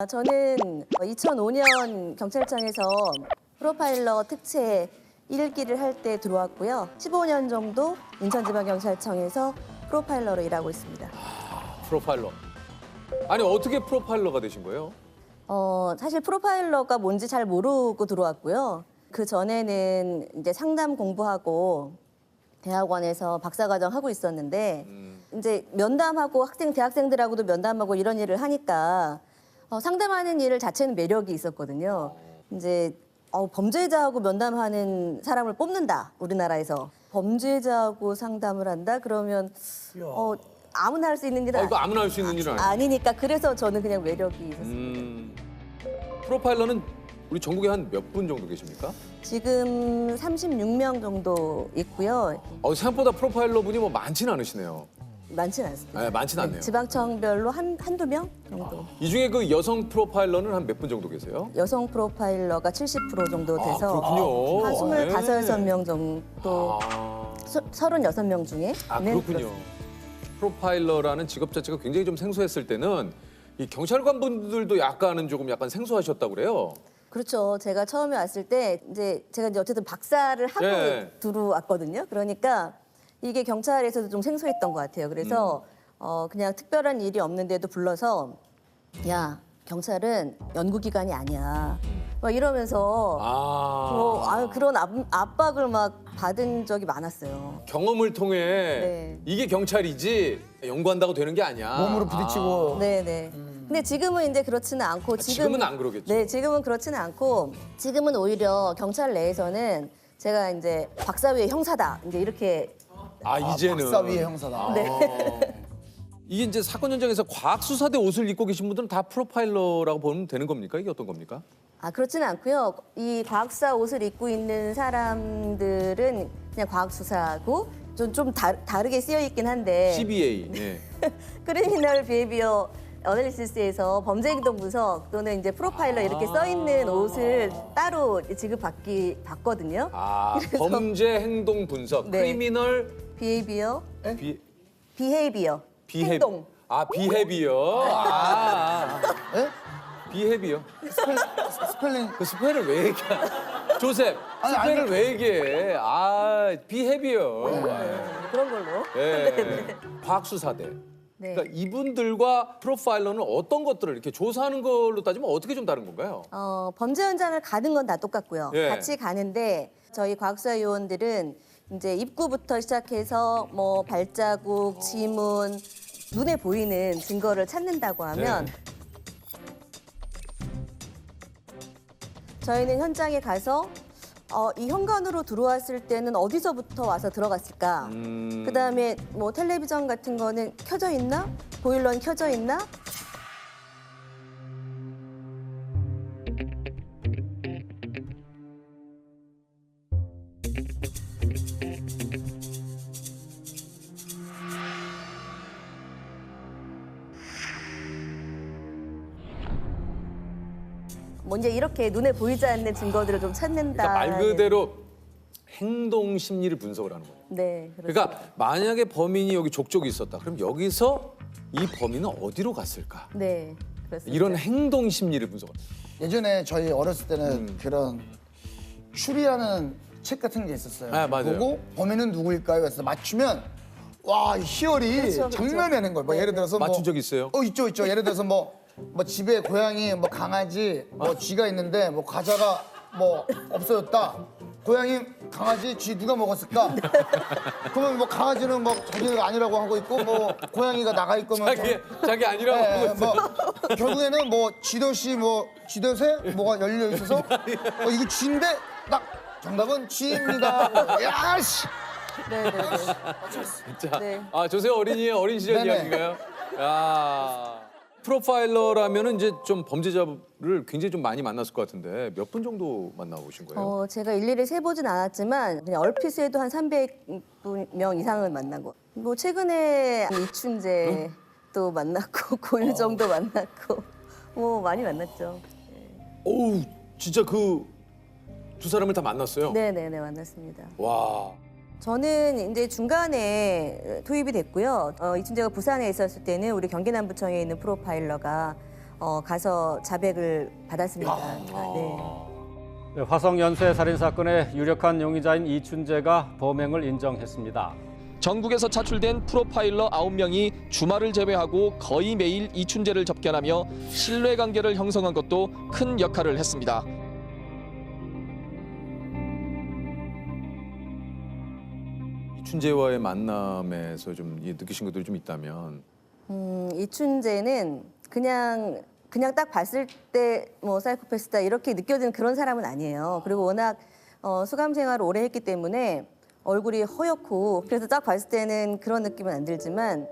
저는 2005년 경찰청에서 프로파일러 특채 1기를 할 때 들어왔고요. 15년 정도 인천지방경찰청에서 프로파일러로 일하고 있습니다. 프로파일러. 아니 어떻게 프로파일러가 되신 거예요? 사실 프로파일러가 뭔지 잘 모르고 들어왔고요. 그 전에는 이제 상담 공부하고 대학원에서 박사과정 하고 있었는데 이제 면담하고 대학생들하고도 면담하고 이런 일을 하니까 상담하는 일 자체는 매력이 있었거든요. 이제 범죄자하고 면담하는 사람을 뽑는다, 우리나라에서. 범죄자하고 상담을 한다? 그러면 아무나 할 수 있는 일은 이거 아무나 할 수 있는 일은 아니에요. 아니니까 그래서 저는 그냥 매력이 있었습니다. 프로파일러는 우리 전국에 한 몇 분 정도 계십니까? 지금 36명 정도 있고요. 생각보다 프로파일러 분이 뭐 많지는 않으시네요. 많지는 않습니다. 네, 많지는 않네요. 지방청별로 한두 명 정도. 이 중에 그 여성 프로파일러는 한 몇 분 정도 계세요? 여성 프로파일러가 70% 정도 돼서 그렇군요. 한 25, 네. 6명 정도, 36명 중에. 그렇군요. 프로파일러라는 직업 자체가 굉장히 좀 생소했을 때는 이 경찰관 분들도 약간 생소하셨다고 그래요. 그렇죠. 제가 처음에 왔을 때 제가 어쨌든 박사를 하고 네. 들어왔거든요. 그러니까 이게 경찰에서도 좀 생소했던 것 같아요. 그래서 그냥 특별한 일이 없는데도 불러서 야, 경찰은 연구기관이 아니야. 막 이러면서 그런 압박을 막 받은 적이 많았어요. 경험을 통해 네. 이게 경찰이지 연구한다고 되는 게 아니야. 몸으로 부딪히고. 네네. 근데 지금은 이제 그렇지는 않고 지금은 안 그러겠죠. 네, 지금은 그렇지는 않고 지금은 오히려 경찰 내에서는 제가 이제 박사 위의 형사다. 이제 이렇게. 이제는 박사 위의 형사다. 이게 이제 사건 현장에서 과학수사대 옷을 입고 계신 분들은 다 프로파일러라고 보면 되는 겁니까? 이게 어떤 겁니까? 그렇지는 않고요. 이 과학수사 옷을 입고 있는 사람들은 그냥 과학수사고 좀 다르게 쓰여 있긴 한데 CBA. 네. 크리미널 비헤비어 어널리시스에서 범죄행동 분석 또는 이제 프로파일러 이렇게 써 있는 옷을 따로 지급받거든요. 범죄 행동 분석, 네. 크리미널 비헤비어, 비헤비어. 행동. 비헤비어. 예? 비헤비어. 스펠링. 그 스펠을 왜 얘기해? 조셉, 아니, 스펠을 아니. 왜 얘기해? 비헤비어. 그런 걸로. 네. 과학수사대. 네. 그러니까 이분들과 프로파일러는 어떤 것들을 이렇게 조사하는 걸로 따지면 어떻게 좀 다른 건가요? 범죄 현장을 가는 건 다 똑같고요. 예. 같이 가는데 저희 과학수사 요원들은 이제 입구부터 시작해서 뭐 발자국, 지문, 눈에 보이는 증거를 찾는다고 하면 네. 저희는 현장에 가서 이 현관으로 들어왔을 때는 어디서부터 와서 들어갔을까? 그다음에 뭐 텔레비전 같은 거는 켜져 있나? 보일러는 켜져 있나? 먼저 이렇게 눈에 보이지 않는 증거들을 좀 찾는다. 그러니까 말 그대로 행동 심리를 분석을 하는 거예요. 네, 그렇습니다. 그러니까 만약에 범인이 여기 족족이 있었다. 그럼 여기서 이 범인은 어디로 갔을까? 네, 그렇습니다. 이런 행동 심리를 분석을. 예전에 저희 어렸을 때는 그런 추리하는 책 같은 게 있었어요. 맞아요. 보고 범인은 누구일까요? 해서 맞추면 와, 이 희열이 그렇죠, 장난이 아닌 거예요. 뭐 네, 예를 들어서 맞춘 적 있어요? 있죠. 예를 들어서 뭐 집에 고양이, 뭐 강아지, 뭐 쥐가 있는데 뭐 과자가 뭐 없어졌다. 고양이, 강아지, 쥐 누가 먹었을까? 그러면 뭐 강아지는 뭐 자기가 아니라고 하고 있고 뭐 고양이가 나가 있고 뭐 자기 아니라고 하고 있어. 뭐 결국에는 뭐 쥐도시 뭐 쥐도새 뭐가 열려 있어서 이거 쥐인데 딱 정답은 쥐입니다. 야씨. 네. 진짜. 네. 조세호 어린이의 어린 시절 네네. 이야기인가요? 프로파일러라면은 이제 좀 범죄자를 굉장히 좀 많이 만났을 것 같은데 몇 분 정도 만나보신 거예요? 제가 일일이 세보진 않았지만 그냥 얼핏 해도 한 300명 이상은 만나고 뭐 최근에 이춘재도 만났고 고유정도 만났고 뭐 많이 만났죠. 어우, 진짜 그 두 사람을 다 만났어요? 네네네, 만났습니다. 와. 저는 이제 중간에 투입이 됐고요. 이춘재가 부산에 있었을 때는 우리 경기남부청에 있는 프로파일러가 가서 자백을 받았습니다. 네. 네, 화성 연쇄 살인 사건의 유력한 용의자인 이춘재가 범행을 인정했습니다. 전국에서 차출된 프로파일러 9명이 주말을 제외하고 거의 매일 이춘재를 접견하며 신뢰관계를 형성한 것도 큰 역할을 했습니다. 이춘재와의 만남에서 좀 느끼신 것들이 좀 있다면. 이춘재는 그냥 딱 봤을 때 뭐 사이코패스다 이렇게 느껴지는 그런 사람은 아니에요. 그리고 워낙 수감 생활을 오래 했기 때문에 얼굴이 허옇고 그래서 딱 봤을 때는 그런 느낌은 안 들지만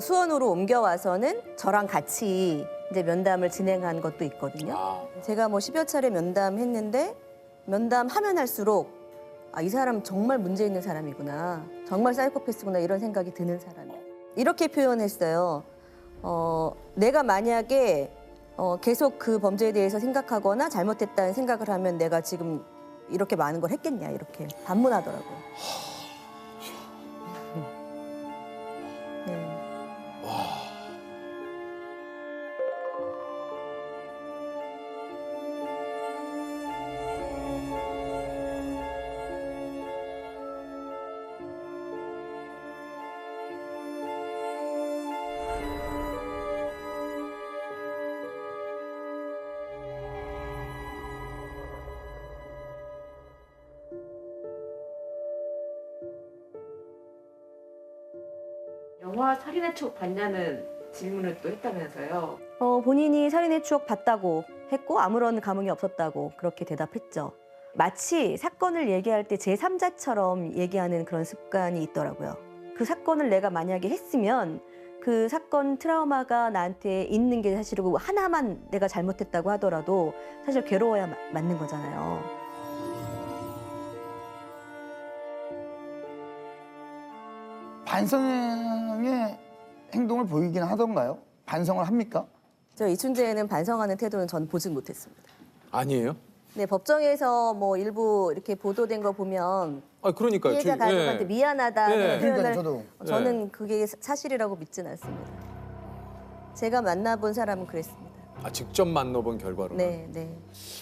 수원으로 옮겨와서는 저랑 같이 이제 면담을 진행한 것도 있거든요. 제가 뭐 10여 차례 면담했는데 면담하면 할수록 이 사람 정말 문제 있는 사람이구나. 정말 사이코패스구나 이런 생각이 드는 사람이에요. 이렇게 표현했어요. 내가 만약에 계속 그 범죄에 대해서 생각하거나 잘못했다는 생각을 하면 내가 지금 이렇게 많은 걸 했겠냐 이렇게 반문하더라고요. 네. 영화 살인의 추억 봤냐는 질문을 또 했다면서요. 본인이 살인의 추억 봤다고 했고 아무런 감흥이 없었다고 그렇게 대답했죠. 마치 사건을 얘기할 때 제3자처럼 얘기하는 그런 습관이 있더라고요. 그 사건을 내가 만약에 했으면 그 사건 트라우마가 나한테 있는 게 사실이고 하나만 내가 잘못했다고 하더라도 사실 괴로워야 맞는 거잖아요. 반성의 행동을 보이긴 하던가요? 반성을 합니까? 저 이춘재는 반성하는 태도는 전 보진 못했습니다. 아니에요? 네, 법정에서 뭐 일부 이렇게 보도된 거 보면 그러니까요. 피해자 가족한테 미안하다는 예. 표현을 그러니까요, 저도. 저는 그게 사실이라고 믿진 않습니다. 제가 만나본 사람은 그랬습니다. 직접 만나본 결과로. 네, 네.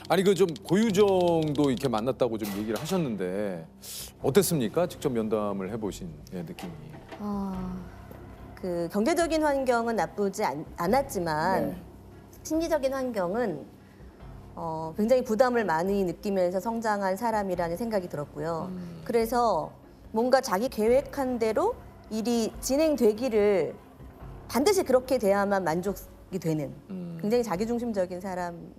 아니 그 좀 고유정도 이렇게 만났다고 좀 얘기를 하셨는데 어땠습니까? 직접 면담을 해보신 느낌이. 그 경제적인 환경은 나쁘지 않았지만 네. 심리적인 환경은 굉장히 부담을 많이 느끼면서 성장한 사람이라는 생각이 들었고요. 그래서 뭔가 자기 계획한 대로 일이 진행되기를 반드시 그렇게 돼야만 만족이 되는 굉장히 자기중심적인 사람.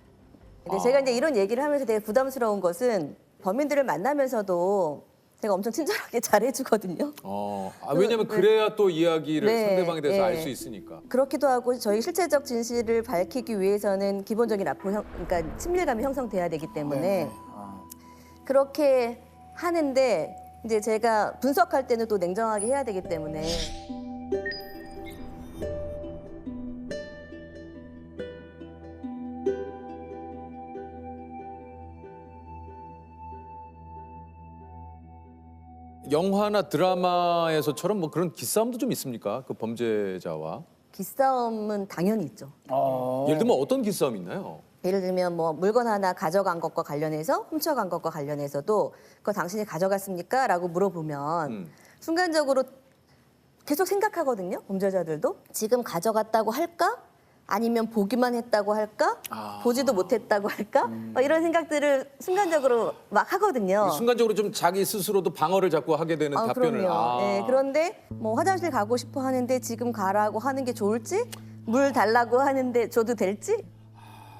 근데 제가 이제 이런 얘기를 하면서 되게 부담스러운 것은 범인들을 만나면서도 제가 엄청 친절하게 잘해주거든요. 왜냐면 그래야 또 이야기를 네, 상대방에 대해서 네. 알 수 있으니까. 그렇기도 하고 저희 실체적 진실을 밝히기 위해서는 기본적인 그러니까 친밀감이 형성돼야 되기 때문에 그렇게 하는데 이제 제가 분석할 때는 또 냉정하게 해야 되기 때문에 영화나 드라마에서처럼 뭐 그런 기싸움도 좀 있습니까? 그 범죄자와. 기싸움은 당연히 있죠. 예를 들면 어떤 기싸움이 있나요? 예를 들면 뭐 물건 하나 가져간 것과 관련해서 훔쳐간 것과 관련해서도 그거 당신이 가져갔습니까? 라고 물어보면 순간적으로 계속 생각하거든요. 범죄자들도. 지금 가져갔다고 할까? 아니면 보기만 했다고 할까? 보지도 못했다고 할까? 막 이런 생각들을 순간적으로 막 하거든요. 순간적으로 좀 자기 스스로도 방어를 자꾸 하게 되는 답변을. 그럼요. 네, 그런데 뭐 화장실 가고 싶어 하는데 지금 가라고 하는 게 좋을지? 물 달라고 하는데 줘도 될지?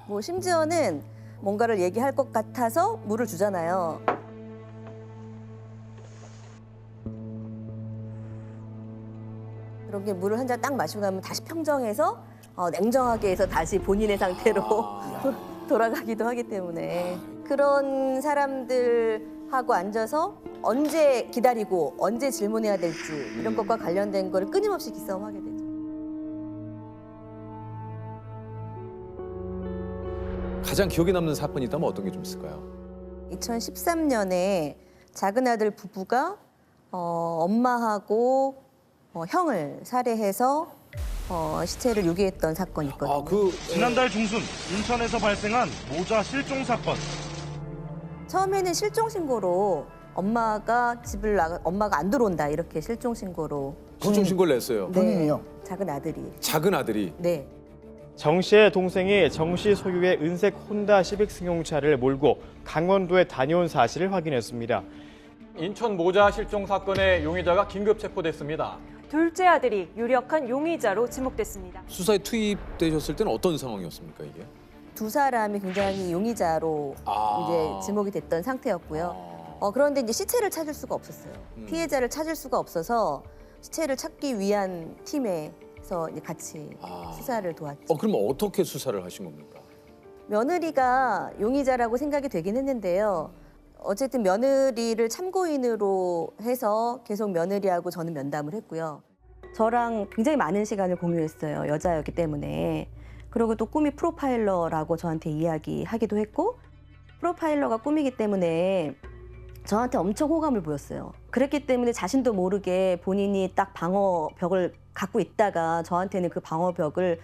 뭐 심지어는 뭔가를 얘기할 것 같아서 물을 주잖아요. 그렇게 물을 한 잔 딱 마시고 나면 다시 평정해서 냉정하게 해서 다시 본인의 상태로 돌아가기도 하기 때문에 그런 사람들하고 앉아서 언제 기다리고 언제 질문해야 될지 이런 것과 관련된 거를 끊임없이 기싸움하게 되죠. 가장 기억에 남는 사건이 있다면 어떤 게 좀 있을까요? 2013년에 작은 아들 부부가 엄마하고 형을 살해해서 시체를 유기했던 사건이 있거든요. 아, 그 지난달 중순 인천에서 발생한 모자 실종 사건. 처음에는 실종 신고로 엄마가 엄마가 안 들어온다 이렇게 실종 신고로. 실종 신고를 냈어요. 본인이요? 작은 아들이. 작은 아들이. 네. 정 씨의 동생이 정 씨 소유의 은색 혼다 시빅 승용차를 몰고 강원도에 다녀온 사실을 확인했습니다. 인천 모자 실종 사건의 용의자가 긴급 체포됐습니다. 둘째 아들이 유력한 용의자로 지목됐습니다. 수사에 투입되셨을 때는 어떤 상황이었습니까, 이게? 두 사람이 굉장히 용의자로 이제 지목이 됐던 상태였고요. 그런데 이제 시체를 찾을 수가 없었어요. 피해자를 찾을 수가 없어서 시체를 찾기 위한 팀에서 이제 같이 수사를 도왔죠. 그럼 어떻게 수사를 하신 겁니까? 며느리가 용의자라고 생각이 되긴 했는데요. 어쨌든 며느리를 참고인으로 해서 계속 며느리하고 저는 면담을 했고요. 저랑 굉장히 많은 시간을 공유했어요. 여자였기 때문에. 그리고 또 꿈이 프로파일러라고 저한테 이야기하기도 했고 프로파일러가 꿈이기 때문에 저한테 엄청 호감을 보였어요. 그랬기 때문에 자신도 모르게 본인이 딱 방어벽을 갖고 있다가 저한테는 그 방어벽을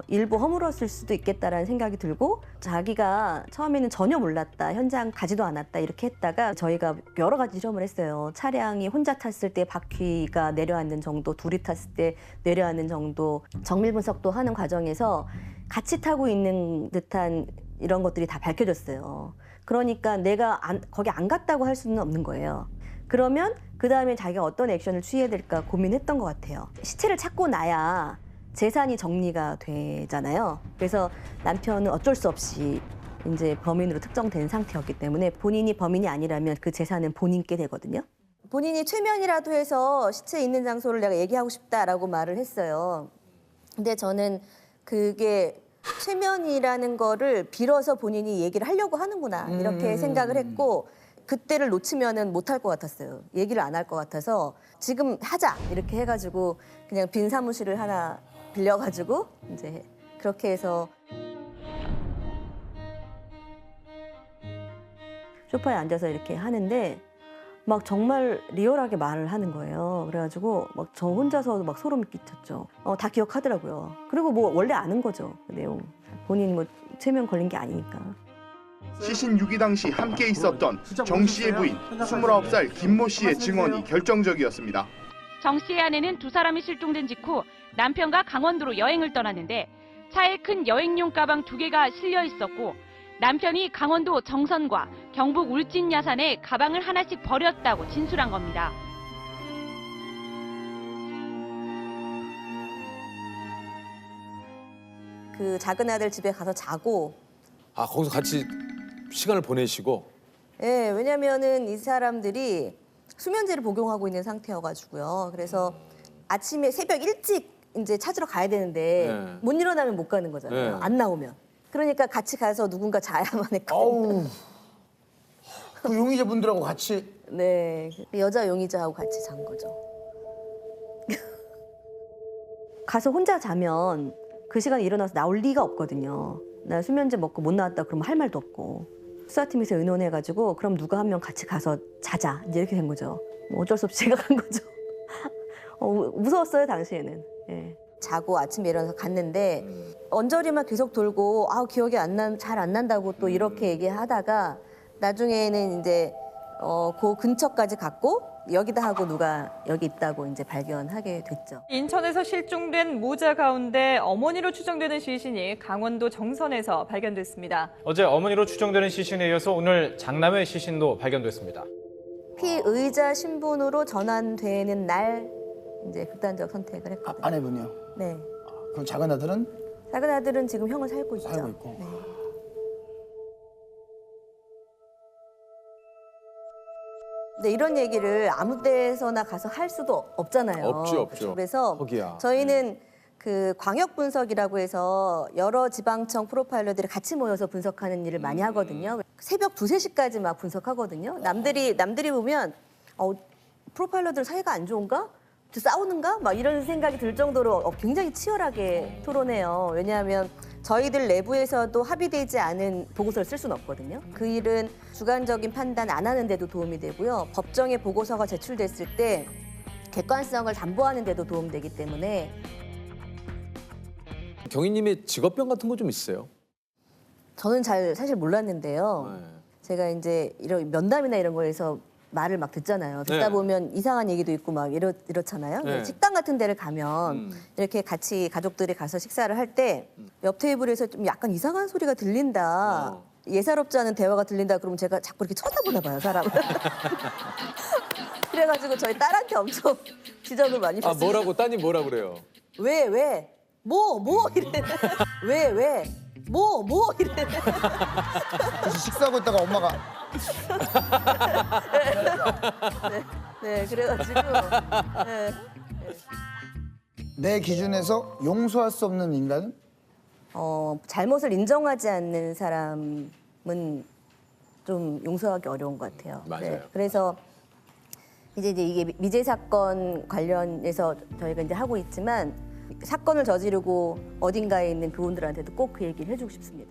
일부 허물었을 수도 있겠다라는 생각이 들고 자기가 처음에는 전혀 몰랐다, 현장 가지도 않았다 이렇게 했다가 저희가 여러 가지 실험을 했어요. 차량이 혼자 탔을 때 바퀴가 내려앉는 정도, 둘이 탔을 때 내려앉는 정도, 정밀 분석도 하는 과정에서 같이 타고 있는 듯한 이런 것들이 다 밝혀졌어요. 그러니까 내가 거기 안 갔다고 할 수는 없는 거예요. 그러면 그 다음에 자기가 어떤 액션을 취해야 될까 고민했던 것 같아요. 시체를 찾고 나야 재산이 정리가 되잖아요. 그래서 남편은 어쩔 수 없이 이제 범인으로 특정된 상태였기 때문에 본인이 범인이 아니라면 그 재산은 본인께 되거든요. 본인이 최면이라도 해서 시체 있는 장소를 내가 얘기하고 싶다라고 말을 했어요. 근데 저는 그게 최면이라는 거를 빌어서 본인이 얘기를 하려고 하는구나 이렇게 생각을 했고 그때를 놓치면은 못할 것 같았어요. 얘기를 안 할 것 같아서 지금 하자 이렇게 해가지고 그냥 빈 사무실을 하나 빌려가지고 이제 그렇게 해서 소파에 앉아서 이렇게 하는데 막 정말 리얼하게 말을 하는 거예요. 그래가지고 막 저 혼자서도 막 소름 끼쳤죠. 다 기억하더라고요. 그리고 뭐 원래 아는 거죠, 그 내용. 본인이 뭐 최면 걸린 게 아니니까. 시신 유기 당시 함께 있었던 정 씨의 부인 29살 김모 씨의 증언이 결정적이었습니다. 정 씨의 아내는 두 사람이 실종된 직후 남편과 강원도로 여행을 떠났는데 차에 큰 여행용 가방 2개가 실려 있었고 남편이 강원도 정선과 경북 울진 야산에 가방을 하나씩 버렸다고 진술한 겁니다. 그 작은 아들 집에 가서 자고 거기서 같이 시간을 보내시고? 예, 왜냐면은 이 사람들이 수면제를 복용하고 있는 상태여가지고요. 그래서 아침에 새벽 일찍 이제 찾으러 가야 되는데 못 일어나면 못 가는 거잖아요. 안 나오면. 그러니까 같이 가서 누군가 자야만 했거든요. 어우. 그 용의자 분들하고 같이. 네, 여자 용의자하고 같이 잔 거죠. 가서 혼자 자면 그 시간에 일어나서 나올 리가 없거든요. 나 수면제 먹고 못 나왔다 그러면 할 말도 없고. 수사팀에서 의논해가지고 그럼 누가 한 명 같이 가서 자자 이제 이렇게 된 거죠. 뭐 어쩔 수 없이 제가 간 거죠. 무서웠어요 당시에는. 예. 자고 아침에 일어나서 갔는데 언저리만 계속 돌고 기억이 잘 안 난다고 또 이렇게 얘기하다가 나중에는 이제 그 근처까지 갔고 여기다 하고 누가 여기 있다고 이제 발견하게 됐죠. 인천에서 실종된 모자 가운데 어머니로 추정되는 시신이 강원도 정선에서 발견됐습니다. 어제 어머니로 추정되는 시신에 이어서 오늘 장남의 시신도 발견됐습니다. 피의자 신분으로 전환되는 날 이제 극단적 선택을 했거든요. 아내분이요? 네. 그럼 작은 아들은? 작은 아들은 지금 형을 살고 있죠. 살고 있고. 네. 근데 이런 얘기를 아무 데서나 가서 할 수도 없잖아요. 없죠. 그래서 거기야. 저희는 그 광역 분석이라고 해서 여러 지방청 프로파일러들이 같이 모여서 분석하는 일을 많이 하거든요. 새벽 2, 3시까지 막 분석하거든요. 남들이 보면 프로파일러들 사이가 안 좋은가? 싸우는가? 막 이런 생각이 들 정도로 굉장히 치열하게 토론해요. 왜냐하면 저희들 내부에서도 합의되지 않은 보고서를 쓸 수는 없거든요. 그 일은 주관적인 판단 안 하는 데도 도움이 되고요. 법정에 보고서가 제출됐을 때 객관성을 담보하는 데도 도움되기 때문에 경희님의 직업병 같은 거 좀 있으세요? 저는 잘 사실 몰랐는데요. 네. 제가 이제 이런 면담이나 이런 거에서 말을 막 듣잖아요. 듣다 네. 보면 이상한 얘기도 있고 막 이렇잖아요. 네. 식당 같은 데를 가면 이렇게 같이 가족들이 가서 식사를 할 때 옆 테이블에서 좀 약간 이상한 소리가 들린다. 예사롭지 않은 대화가 들린다 그러면 제가 자꾸 이렇게 쳐다보나 봐요, 사람을. 그래가지고 저희 딸한테 엄청 지적을 많이 아 받습니다. 뭐라고 따님 뭐라 그래요? 왜? 뭐 이래. 왜? 뭐 이래. 그래서 식사하고 있다가 엄마가 네, 그래가지고 네. 내 기준에서 용서할 수 없는 인간은? 잘못을 인정하지 않는 사람은 좀 용서하기 어려운 것 같아요. 맞아요. 그래서 이제 이게 미제 사건 관련해서 저희가 이제 하고 있지만 사건을 저지르고 어딘가에 있는 그분들한테도 꼭 그 얘기를 해주고 싶습니다.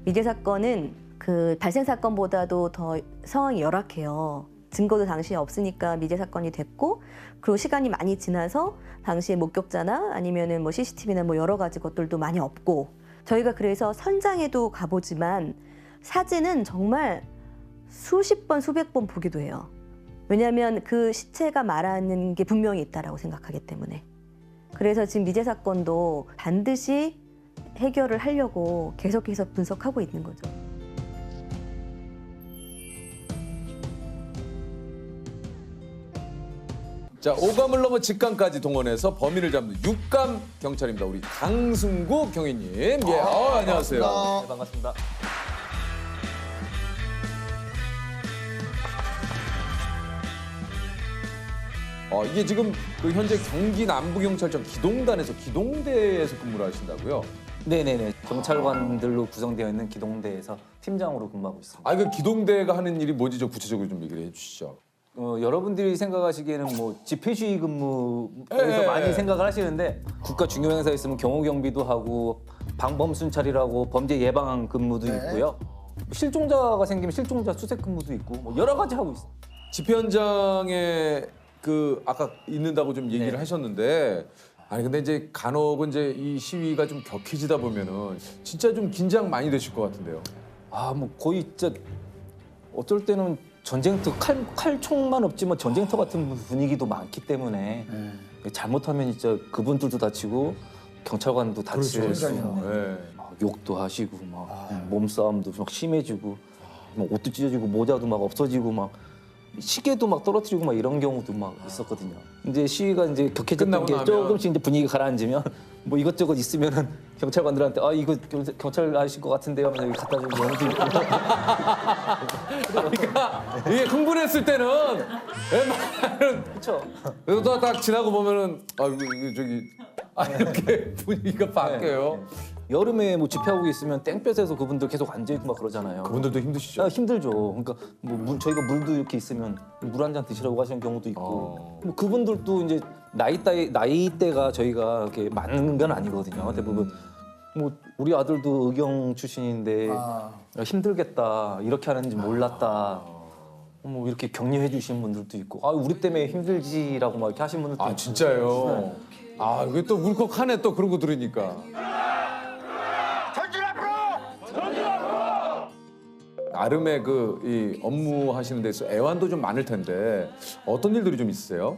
미제 사건은 그 발생 사건보다도 더 상황이 열악해요. 증거도 당시에 없으니까 미제 사건이 됐고, 그리고 시간이 많이 지나서 당시에 목격자나 아니면은 뭐 CCTV나 뭐 여러 가지 것들도 많이 없고, 저희가 그래서 현장에도 가보지만 사진은 정말 수십 번, 수백 번 보기도 해요. 왜냐하면 그 시체가 말하는 게 분명히 있다라고 생각하기 때문에. 그래서 지금 미제 사건도 반드시 해결을 하려고 계속해서 분석하고 있는 거죠. 자, 오감을 넘어 직감까지 동원해서 범인을 잡는 육감 경찰입니다. 우리 강승구 경위님. 예, 안녕하세요. 반갑습니다. 네, 반갑습니다. 이게 지금 그 현재 경기 남부경찰청 기동단에서 기동대에서 근무를 하신다고요? 네네네. 경찰관들로 구성되어 있는 기동대에서 팀장으로 근무하고 있습니다. 그 기동대가 하는 일이 뭐지? 좀 구체적으로 좀 얘기를 해주시죠. 여러분들이 생각하시기에는 뭐 집회시위 근무에서 예, 많이 예. 생각을 하시는데 국가 중요 행사 있으면 경호 경비도 하고 방범 순찰이라고 범죄 예방 근무도 있고요. 실종자가 생기면 실종자 수색 근무도 있고 뭐 여러 가지 하고 있어요. 집회 현장에 그 아까 있는다고 좀 얘기를 하셨는데, 아니 근데 이제 간혹은 이제 이 시위가 좀 격해지다 보면은 진짜 좀 긴장 많이 되실 것 같은데요. 뭐 거의 진짜 어쩔 때는 전쟁터 칼총만 없지만 전쟁터 같은 분위기도 많기 때문에 잘못하면 진짜 그분들도 다치고 경찰관도 다치고 막 욕도 하시고 막 몸싸움도 막 심해지고 막 옷도 찢어지고 모자도 막 없어지고 막 시계도 막 떨어뜨리고 막 이런 경우도 막 있었거든요. 이제 시위가 이제 격해졌던 게 조금씩 이제 분위기가 가라앉으면 뭐 이것저것 있으면은 경찰관들한테 이거 경찰 아저씨 것 같은데요 하면서 여기 갖다 주는 경우도 있고. 그러니까 이게 흥분했을 때는 웬만하면 그렇죠. 그래서 딱 지나고 보면은 이거 저기 이렇게 분위기가 바뀌어요. 여름에 뭐 집회하고 있으면 땡볕에서 그분들 계속 앉아있고 막 그러잖아요. 그분들도 힘드시죠? 힘들죠. 그러니까 뭐 저희가 물도 이렇게 있으면 물 한 잔 드시라고 하시는 경우도 있고. 뭐 그분들도 이제 나이대가 저희가 이렇게 많은 건 아니거든요. 대부분 뭐 우리 아들도 의경 출신인데 힘들겠다 이렇게 하는지 몰랐다. 뭐 이렇게 격려해 주시는 분들도 있고, 우리 때문에 힘들지라고 막 이렇게 하시는 분들도 있고. 진짜요? 이게 또 울컥하네 또 그런 거 들으니까. 나름의 이 업무 하시는 데서 애환도 좀 많을 텐데 어떤 일들이 좀 있으세요?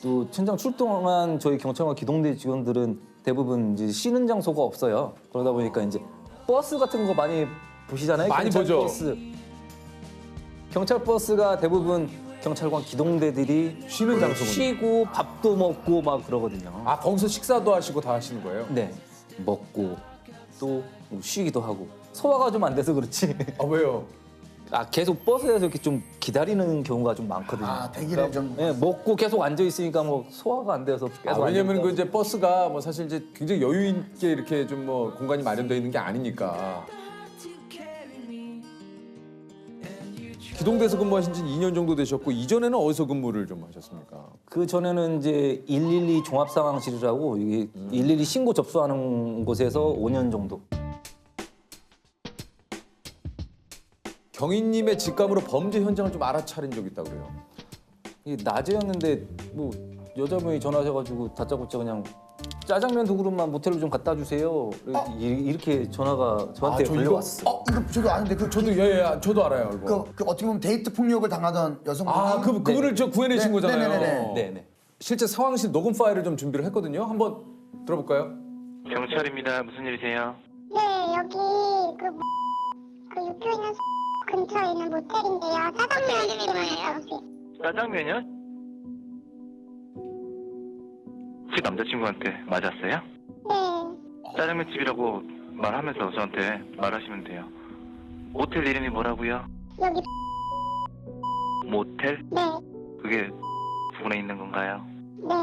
또 현장 출동한 저희 경찰관 기동대 직원들은 대부분 이제 쉬는 장소가 없어요. 그러다 보니까 이제 버스 같은 거 많이 보시잖아요. 많이 경찰 보죠. 버스. 경찰 버스가 대부분 경찰관 기동대들이 쉬는 장소군요. 쉬고 밥도 먹고 막 그러거든요. 거기서 식사도 하시고 다 하시는 거예요? 네. 먹고 또 쉬기도 하고. 소화가 좀 안 돼서 그렇지. 왜요? 계속 버스에서 이렇게 좀 기다리는 경우가 좀 많거든요. 대기를 좀. 네, 먹고 계속 앉아 있으니까 뭐 소화가 안 돼서 계속. 왜냐면 그 이제 버스가 뭐 사실 이제 굉장히 여유 있게 이렇게 좀 뭐 공간이 마련되어 있는 게 아니니까. 기동대에서 근무하신 지 2년 정도 되셨고 이전에는 어디서 근무를 좀 하셨습니까? 그 전에는 이제 112 종합상황실이라고 이게 112 신고 접수하는 곳에서 5년 정도. 경위님의 직감으로 범죄 현장을 좀 알아차린 적이 있다고 그래요. 이게 낮에였는데 뭐 여자분이 전화하셔가지고 다짜고짜 그냥 짜장면 두 그릇만 모텔로 좀 갖다 주세요. 이렇게 전화가 저한테 걸려왔어. 이거 저도 아는데 저도 저도 알아요. 이거. 그 어떻게 보면 데이트 폭력을 당하던 여성분. 그분을 저 구해내신 거잖아요. 네네네. 실제 상황실 녹음 파일을 좀 준비를 했거든요. 한번 들어볼까요? 경찰입니다. 무슨 일이세요? 네, 여기 그 육교 있는 근처에 있는 모텔인데요. 짜장면 이름이 뭐예요? 짜장면이요? 혹시 남자친구한테 맞았어요? 네. 짜장면 집이라고 말하면서 저한테 말하시면 돼요. 모텔 이름이 뭐라고요? 여기 모텔? 네. 그게 부근에 있는 건가요? 네.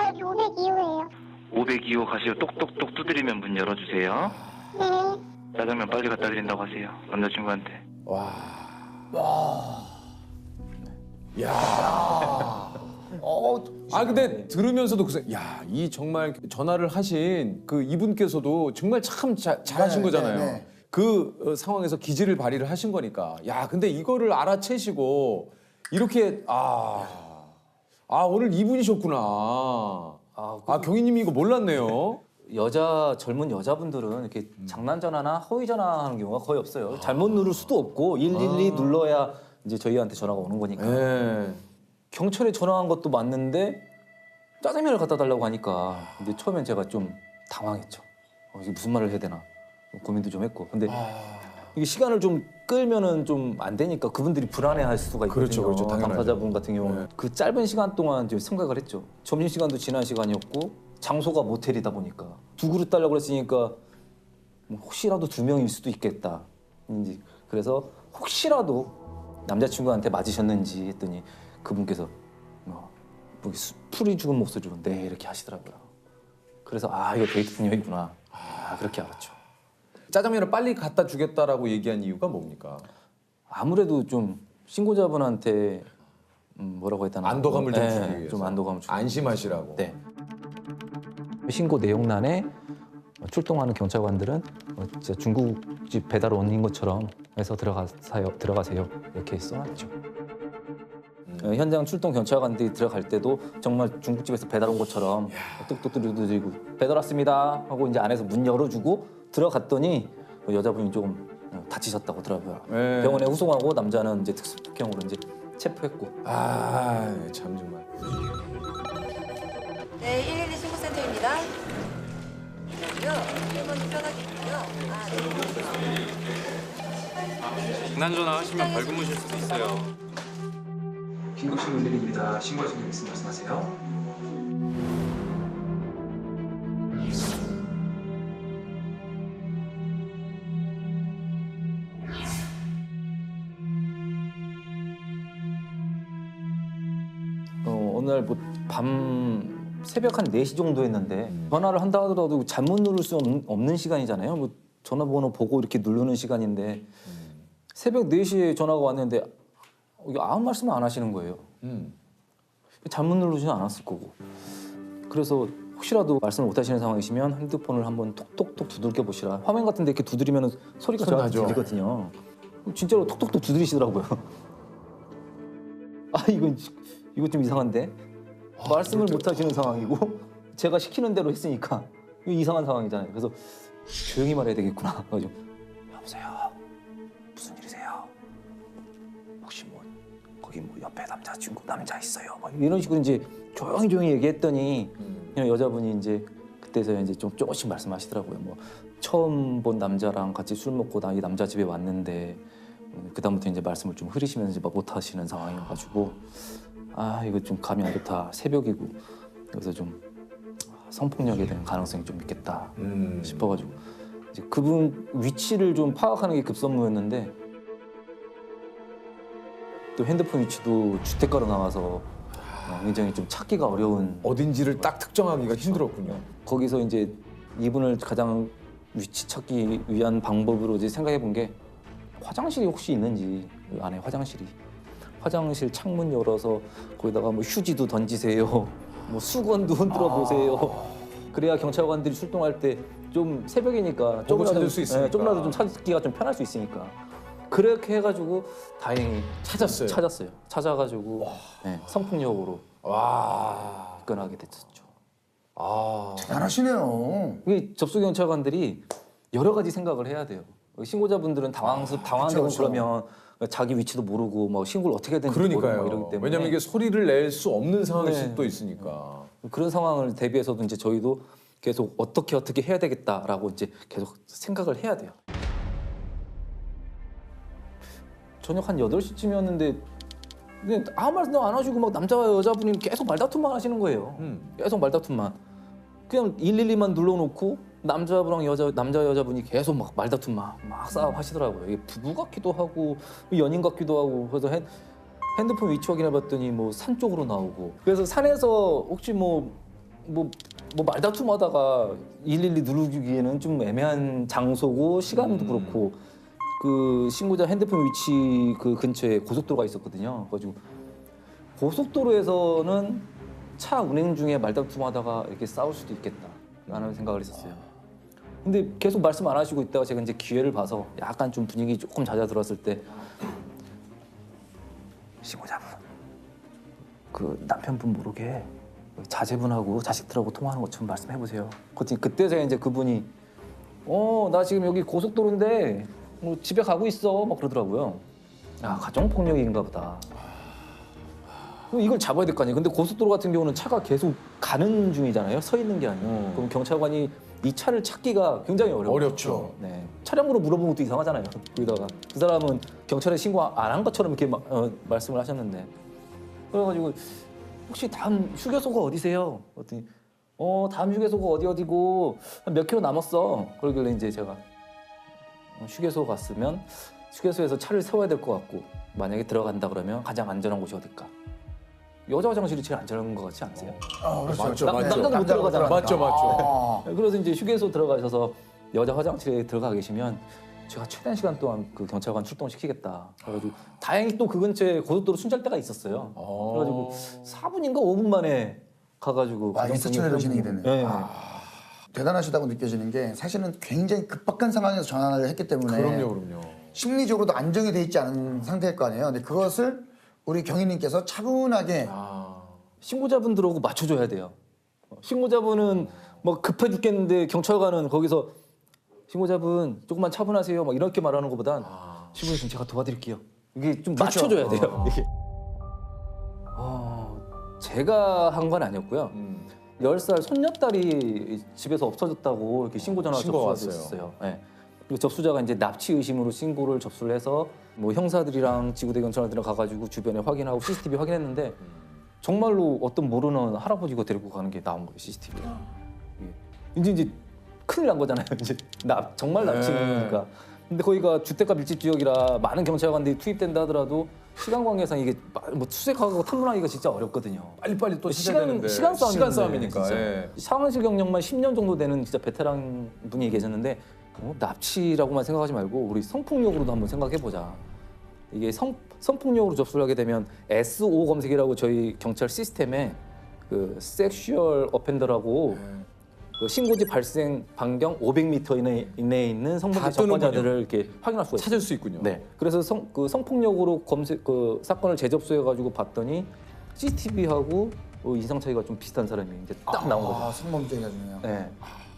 여기 502호예요. 502호 가시고 똑똑똑 두드리면 문 열어주세요. 네. 짜장면 빨리 갖다 드린다고 하세요. 남자친구한테. 근데 들으면서도 이 정말 전화를 하신 그 이분께서도 정말 참 잘하신 거잖아요. 그 상황에서 기지를 발휘를 하신 거니까. 근데 이거를 알아채시고 이렇게 오늘 이분이셨구나. 경희님이 이거 몰랐네요. 젊은 여자분들은 이렇게 장난 전화나 허위 전화하는 경우가 거의 없어요. 잘못 누를 수도 없고 112 눌러야 이제 저희한테 전화가 오는 거니까. 경찰에 전화한 것도 맞는데 짜장면을 갖다 달라고 하니까 근데 처음엔 제가 좀 당황했죠. 이게 무슨 말을 해야 되나 고민도 좀 했고. 근데 이게 시간을 좀 끌면은 좀 안 되니까 그분들이 불안해할 수가 있거든요. 그렇죠, 당연하죠. 당사자분 같은 경우는 그 짧은 시간 동안 이제 생각을 했죠. 점심 시간도 지난 시간이었고 장소가 모텔이다 보니까 두 그릇 달라고 그랬으니까 혹시라도 두 명일 수도 있겠다. 그래서 혹시라도 남자친구한테 맞으셨는지 했더니 그분께서 풀이 죽은 목소리로 네 이렇게 하시더라고요. 그래서 이거 데이트 폭력이구나. 그렇게 알았죠. 짜장면을 빨리 갖다 주겠다라고 얘기한 이유가 뭡니까? 아무래도 좀 신고자분한테 뭐라고 했다나 안도감을 좀 주기 위해서. 좀 안도감을 주기 안심하시라고. 네. 신고 내용란에 출동하는 경찰관들은 진짜 중국집 배달 원인 것처럼 해서 들어가세요 이렇게 써놨죠. 현장 출동 경찰관들이 들어갈 때도 정말 중국집에서 배달 온 것처럼 뚝뚝 두드리고 배달 왔습니다 하고 이제 안에서 문 열어주고 들어갔더니 여자분이 조금 다치셨다고 하더라고요. 병원에 후송하고 남자는 이제 특수폭행으로 이제 체포했고. 참 정말. 네, 112 신고센터입니다. 여기요. 1번 전화기 있고요. 장난 전화 하시면 벌금 무실 수도 있어요. 긴급신고 112입니다. 신고하신 분 있으면 말씀하세요. 어느 날 밤 새벽 한 4시 정도 했는데 전화를 한다 하더라도 잘못 누를 수 없는 시간이잖아요. 전화번호 보고 이렇게 누르는 시간인데 새벽 4시에 전화가 왔는데 아무 말씀을 안 하시는 거예요. 잘못 누르지는 않았을 거고. 그래서 혹시라도 말씀을 못 하시는 상황이시면 핸드폰을 한번 톡톡톡 두들겨 보시라. 화면 같은 데 이렇게 두드리면 소리가 저한테 들리거든요. 진짜로 톡톡톡 두드리시더라고요. 이거 좀 이상한데? 말씀을 못 하시는 상황이고 제가 시키는 대로 했으니까 이거 이상한 상황이잖아요. 그래서 조용히 말해야 되겠구나. 그래서 여보세요. 무슨 일이세요? 혹시 거기 옆에 남자 있어요? 이런 식으로 이제 조용히 얘기했더니 그냥 여자분이 이제 그때서야 이제 좀 조금씩 말씀하시더라고요. 처음 본 남자랑 같이 술 먹고 이 남자 집에 왔는데 그다음부터 이제 말씀을 좀 흐리시면서 못 하시는 상황이어가지고 이거 좀 감이 안 좋다. 새벽이고 그래서 좀 성폭력에 대한 가능성이 좀 있겠다 싶어가지고 이제 그분 위치를 좀 파악하는 게 급선무였는데 또 핸드폰 위치도 주택가로 나와서 굉장히 좀 찾기가 어려운 어딘지를 딱 특정하기가 힘들었군요. 거기서 이제 이분을 가장 위치 찾기 위한 방법으로 이제 생각해 본 게 화장실이 혹시 있는지 그 안에 화장실 창문 열어서 거기다가 휴지도 던지세요. 수건도 흔들어 보세요. 그래야 경찰관들이 출동할 때 좀 새벽이니까 찾을 수 있으니까. 조금이라도 좀 찾기가 좀 편할 수 있으니까 그렇게 해가지고 다행히 찾았어요. 찾아가지고 네, 성폭력으로 입건하게 됐었죠. 대단하시네요. 이게 접수 경찰관들이 여러 가지 생각을 해야 돼요. 신고자분들은 당황하고 그쵸. 그러면 자기 위치도 모르고 뭐 신고를 어떻게 해야 되는지 모르고 그러니까요. 막 이러기 때문에 왜냐면 이게 소리를 낼 수 없는 상황일 네. 수도 있으니까. 그런 상황을 대비해서도 이제 저희도 계속 어떻게 해야 되겠다라고 이제 계속 생각을 해야 돼요. 저녁 한 8시쯤이었는데 근데 아무 말도 안 하시고 막 남자와 여자분이 계속 말다툼만 하시는 거예요. 계속 말다툼만. 그냥 112만 눌러놓고 남자분랑 남자 여자분이 계속 막 말다툼만 막 싸움하시더라고요. 이게 부부 같기도 하고 연인 같기도 하고 그래서 핸드폰 위치 확인해봤더니 뭐 산 쪽으로 나오고 그래서 산에서 혹시 뭐 말다툼하다가 112 누르기에는 좀 애매한 장소고 시간도 그렇고 그 신고자 핸드폰 위치 그 근처에 고속도로가 있었거든요. 그래가지고 고속도로에서는 차 운행 중에 말다툼하다가 이렇게 싸울 수도 있겠다라는 생각을 했었어요. 근데 계속 말씀 안 하시고 있다가 제가 이제 기회를 봐서 약간 좀 분위기 조금 잦아들었을 때 신고자분 그 남편분 모르게 자제분하고 자식들하고 통화하는 것처럼 말씀해 보세요. 그때 제가 이제 그분이 나 지금 여기 고속도로인데 뭐 집에 가고 있어 막 그러더라고요. 아 가정폭력인가 보다. 그럼 이걸 잡아야 될 거 아니에요. 근데 고속도로 같은 경우는 차가 계속 가는 중이잖아요. 서 있는 게 아니고. 그럼 경찰관이 이 차를 찾기가 굉장히 어렵죠. 네. 차량으로 물어보는 것도 이상하잖아요. 거기다가 그 사람은 경찰에 신고 안 한 것처럼 이렇게 말씀을 하셨는데 그래가지고 혹시 다음 휴게소가 어디세요? 그랬더니 다음 휴게소가 어디고 한 몇 킬로 남았어. 그러길래 이제 제가 휴게소 갔으면 휴게소에서 차를 세워야 될 것 같고 만약에 들어간다 그러면 가장 안전한 곳이 어딜까? 여자 화장실이 제일 안전한 것 같지 않으세요? 맞죠. 남자도 못 들어가잖아요. 맞죠. 그래서 이제 휴게소 들어가셔서 여자 화장실에 들어가 계시면 제가 최대한 시간 동안 그 경찰관 출동시키겠다. 그래가지고 다행히 또 그 근처에 고속도로 순찰대가 있었어요. 그래가지고 4분인가 5분 만에 가가지고 일사천리로 진행이 되네요. 네. 대단하시다고 느껴지는 게 사실은 굉장히 급박한 상황에서 전화를 했기 때문에 그럼요. 심리적으로도 안정이 돼 있지 않은 상태일 거 아니에요. 근데 그것을 우리 경위님께서 차분하게 신고자분들하고 맞춰줘야 돼요. 신고자분은 뭐 급해 죽겠는데 경찰관은 거기서 신고자분 조금만 차분하세요 막 이렇게 말하는 것보단 신고자분 제가 도와드릴게요. 이게 좀 그렇죠. 맞춰줘야 돼요. 이게. 제가 한 건 아니었고요. 10살 손녀딸이 집에서 없어졌다고 이렇게 신고 전화가 신고가 접수됐어요. 네. 그리고 접수자가 이제 납치 의심으로 신고를 접수를 해서 뭐 형사들이랑 지구대 경찰들이랑 가가지고 주변에 확인하고 CCTV 확인했는데 정말로 어떤 모르는 할아버지가 데리고 가는 게 나온 거예요, CCTV에. 이제 큰일 난 거잖아요. 이제 정말 납치니까. 근데 거기가 주택가 밀집 지역이라 많은 경찰관들이 투입된다 하더라도 시간 관계상 이게 뭐 수색하고 탐문하기가 진짜 어렵거든요. 빨리 또 찾아야 되는데. 시간 싸움이니까. 예. 상황실 경력만 10년 정도 되는 진짜 베테랑 분이 계셨는데 납치라고만 생각하지 말고 우리 성폭력으로도 한번 생각해보자. 이게 성폭력으로 접수를 하게 되면 SO 검색이라고 저희 경찰 시스템에 그 섹슈얼 어펜더라고 그 신고지 발생 반경 500m 이내에 있는 성범죄 접근자들을 이렇게 확인할 수가 있어요. 찾을 수 있군요. 네. 그래서 성폭력으로 사건을 재접수해 가지고 봤더니 CCTV하고 인상 차이가 좀 비슷한 사람이 이제 딱 나온 거죠. 성범죄가 중요해요. 네.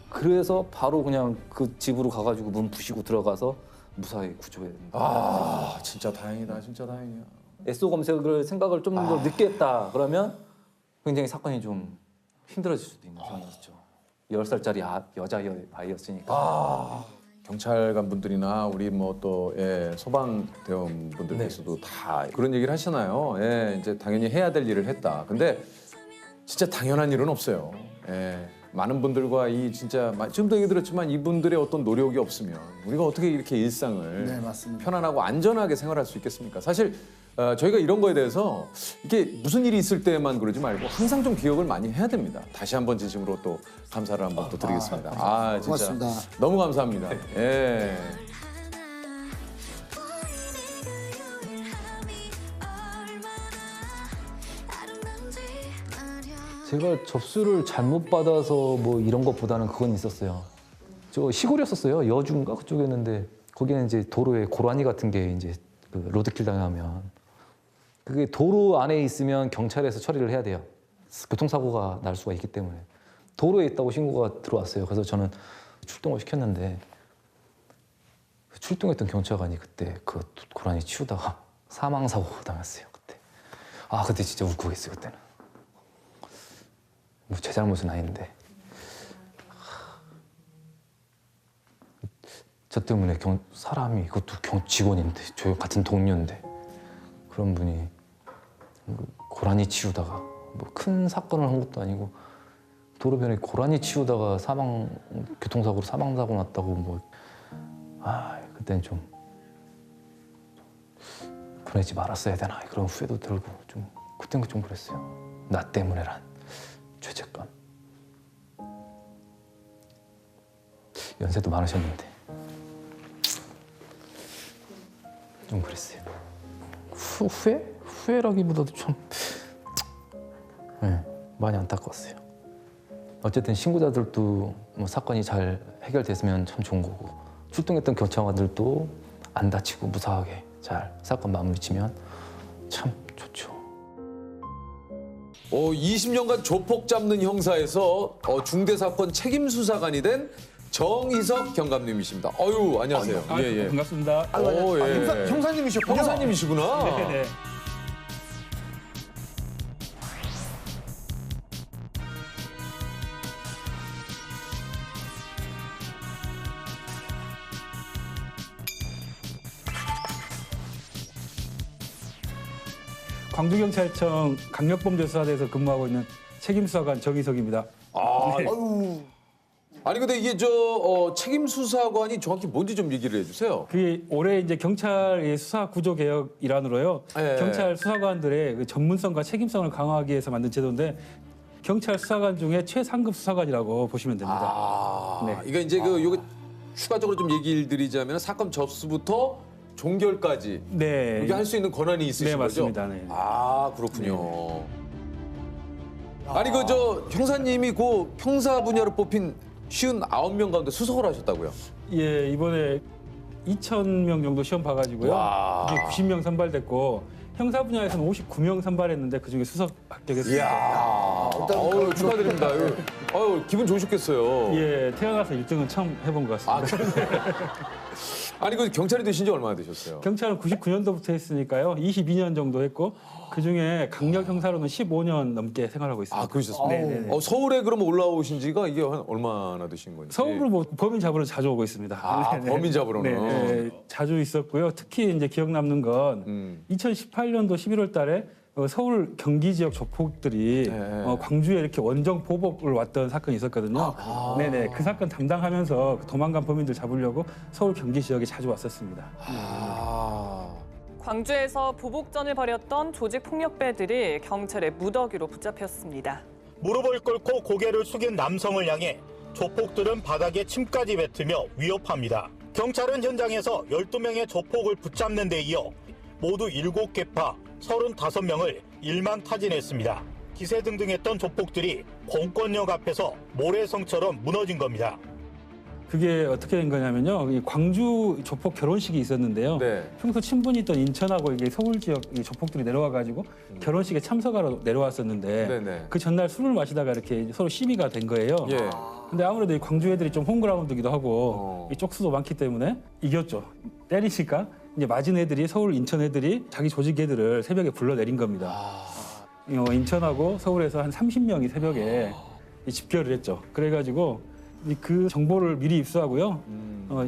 그래서 바로 그냥 그 집으로 가가지고 문 부시고 들어가서 무사히 구조해. 진짜 다행이다. 진짜 다행이야. SO 검색을 생각을 좀 더 늦게 했다 그러면 굉장히 사건이 좀 힘들어질 수도 있는 상황이었죠. 10살짜리 여자 아이였으니까. 경찰관 분들이나 우리 뭐 또 소방대원 분들께서도 다 그런 얘기를 하시잖아요. 이제 당연히 해야 될 일을 했다. 근데 진짜 당연한 일은 없어요. 많은 분들과 이 진짜 지금도 얘기 들었지만 이분들의 어떤 노력이 없으면 우리가 어떻게 이렇게 일상을 네, 맞습니다. 편안하고 안전하게 생활할 수 있겠습니까? 사실 저희가 이런 거에 대해서 이게 무슨 일이 있을 때만 그러지 말고 항상 좀 기억을 많이 해야 됩니다. 다시 한번 진심으로 또 감사를 한번 또 드리겠습니다. 진짜 고맙습니다. 너무 감사합니다. 예. 제가 접수를 잘못 받아서 뭐 이런 것보다는 그건 있었어요. 저 시골이었었어요. 여주인가 그쪽이었는데 거기는 이제 도로에 고라니 같은 게 이제 그 로드킬 당하면 그게 도로 안에 있으면 경찰에서 처리를 해야 돼요. 교통사고가 날 수가 있기 때문에. 도로에 있다고 신고가 들어왔어요. 그래서 저는 출동을 시켰는데 출동했던 경찰관이 그때 그 고라니 치우다가 사망사고 당했어요. 그때. 아 그때 진짜 울컥했어요. 그때는. 뭐 제 잘못은 아닌데. 저 때문에 사람이 그것도 직원인데 저 같은 동료인데 그런 분이 고라니 치우다가 뭐 큰 사건을 한 것도 아니고 도로변에 고라니 치우다가 교통사고로 사망사고 났다고 그때는 좀 보내지 말았어야 되나 그런 후회도 들고 좀 그때는 좀 그랬어요. 나 때문에란 죄책감. 연세도 많으셨는데 좀 그랬어요. 후회라기보다도 좀 많이 안타까웠어요. 어쨌든 신고자들도 뭐 사건이 잘 해결됐으면 참 좋은 거고 출동했던 경찰관들도 안 다치고 무사하게 잘 사건 마무리 치면 참 좋죠. 20년간 조폭 잡는 형사에서 중대사건 책임수사관이 된 정희석 경감님이십니다. 안녕하세요. 예. 반갑습니다. 형사님이셨구나. 형사님이시구나. 네. 광주경찰청 강력범죄수사대에서 근무하고 있는 책임수사관 정희석입니다. 네. 아니 근데 이게 책임수사관이 정확히 뭔지 좀 얘기를 해주세요. 그게 올해 이제 경찰의 수사 구조 개혁 일환으로요. 경찰 수사관들의 그 전문성과 책임성을 강화하기 위해서 만든 제도인데 경찰 수사관 중에 최상급 수사관이라고 보시면 됩니다. 네. 그러니까 이제 요거 추가적으로 좀 얘기를 드리자면 사건 접수부터 종결까지 이게 할 수 있는 권한이 있으신 거죠? 맞습니다. 네. 그렇군요. 아니 형사님이 그 형사 분야로 뽑힌 59명 가운데 수석을 하셨다고요? 예, 이번에 2,000명 정도 시험 봐가지고요. 이제 90명 선발됐고 형사 분야에서는 59명 선발했는데 그중에 수석 합격했습니다. 이야, 축하드립니다. 기분 좋으셨겠어요. 예, 태어나서 1등은 처음 해본 것 같습니다. 아니 경찰이 되신 지 얼마나 되셨어요? 경찰은 99년도부터 했으니까요. 22년 정도 했고 그중에 강력 형사로는 15년 넘게 생활하고 있습니다. 그러셨습니까? 서울에 그럼 올라오신 지가 이게 얼마나 되신 건지? 서울로 뭐 범인 잡으러 자주 오고 있습니다. 범인 잡으러는? 자주 있었고요. 특히 이제 기억 남는 건 2018년도 11월 달에 서울 경기 지역 조폭들이 광주에 이렇게 원정 보복을 왔던 사건이 있었거든요. 그 사건 담당하면서 도망간 범인들 잡으려고 서울 경기 지역에 자주 왔었습니다. 광주에서 보복전을 벌였던 조직 폭력배들이 경찰의 무더기로 붙잡혔습니다. 무릎을 꿇고 고개를 숙인 남성을 향해 조폭들은 바닥에 침까지 뱉으며 위협합니다. 경찰은 현장에서 12명의 조폭을 붙잡는 데 이어 모두 7개파 35명을 일망타진했습니다. 기세등등했던 조폭들이 공권력 앞에서 모래성처럼 무너진 겁니다. 그게 어떻게 된 거냐면요. 광주 조폭 결혼식이 있었는데요. 평소 친분이 있던 인천하고 이게 서울 지역 조폭들이 내려와가지고 결혼식에 참석하러 내려왔었는데 그 전날 술을 마시다가 이렇게 서로 시비가 된 거예요. 근데 아무래도 이 광주 애들이 좀 홈그라운드기도 하고 이 쪽수도 많기 때문에 이겼죠. 때리니까 이제 맞은 애들이 서울, 인천 애들이 자기 조직 애들을 새벽에 불러내린 겁니다. 인천하고 서울에서 한 30명이 새벽에 집결을 했죠. 그래가지고 그 정보를 미리 입수하고요.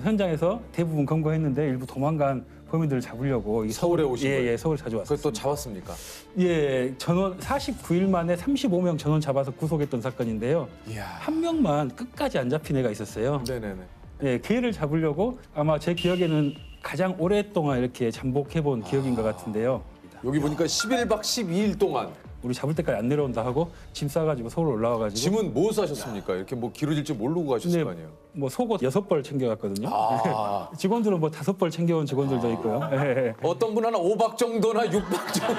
현장에서 대부분 검거했는데 일부 도망간 범인들을 잡으려고 서울에 오신 거예요? 예, 서울 자주 왔어요. 그걸 또 잡았습니까? 예, 전원 49일 만에 35명 전원 잡아서 구속했던 사건인데요. 한 명만 끝까지 안 잡힌 애가 있었어요. 예, 그 애를 잡으려고 아마 제 기억에는 가장 오랫동안 이렇게 잠복해본 기억인 것 같은데요. 여기 보니까 11박 12일 동안 우리 잡을 때까지 안 내려온다 하고 짐 싸가지고 서울 올라와가지고. 짐은 뭐 싸셨습니까? 이렇게 뭐 길어질 줄 모르고 가셨을 거 아니에요? 뭐 속옷 6벌 챙겨갔거든요. 아. 직원들은 뭐 5벌 챙겨온 직원들도 있고요. 네. 어떤 분은 한 5박 정도나 6박 정도.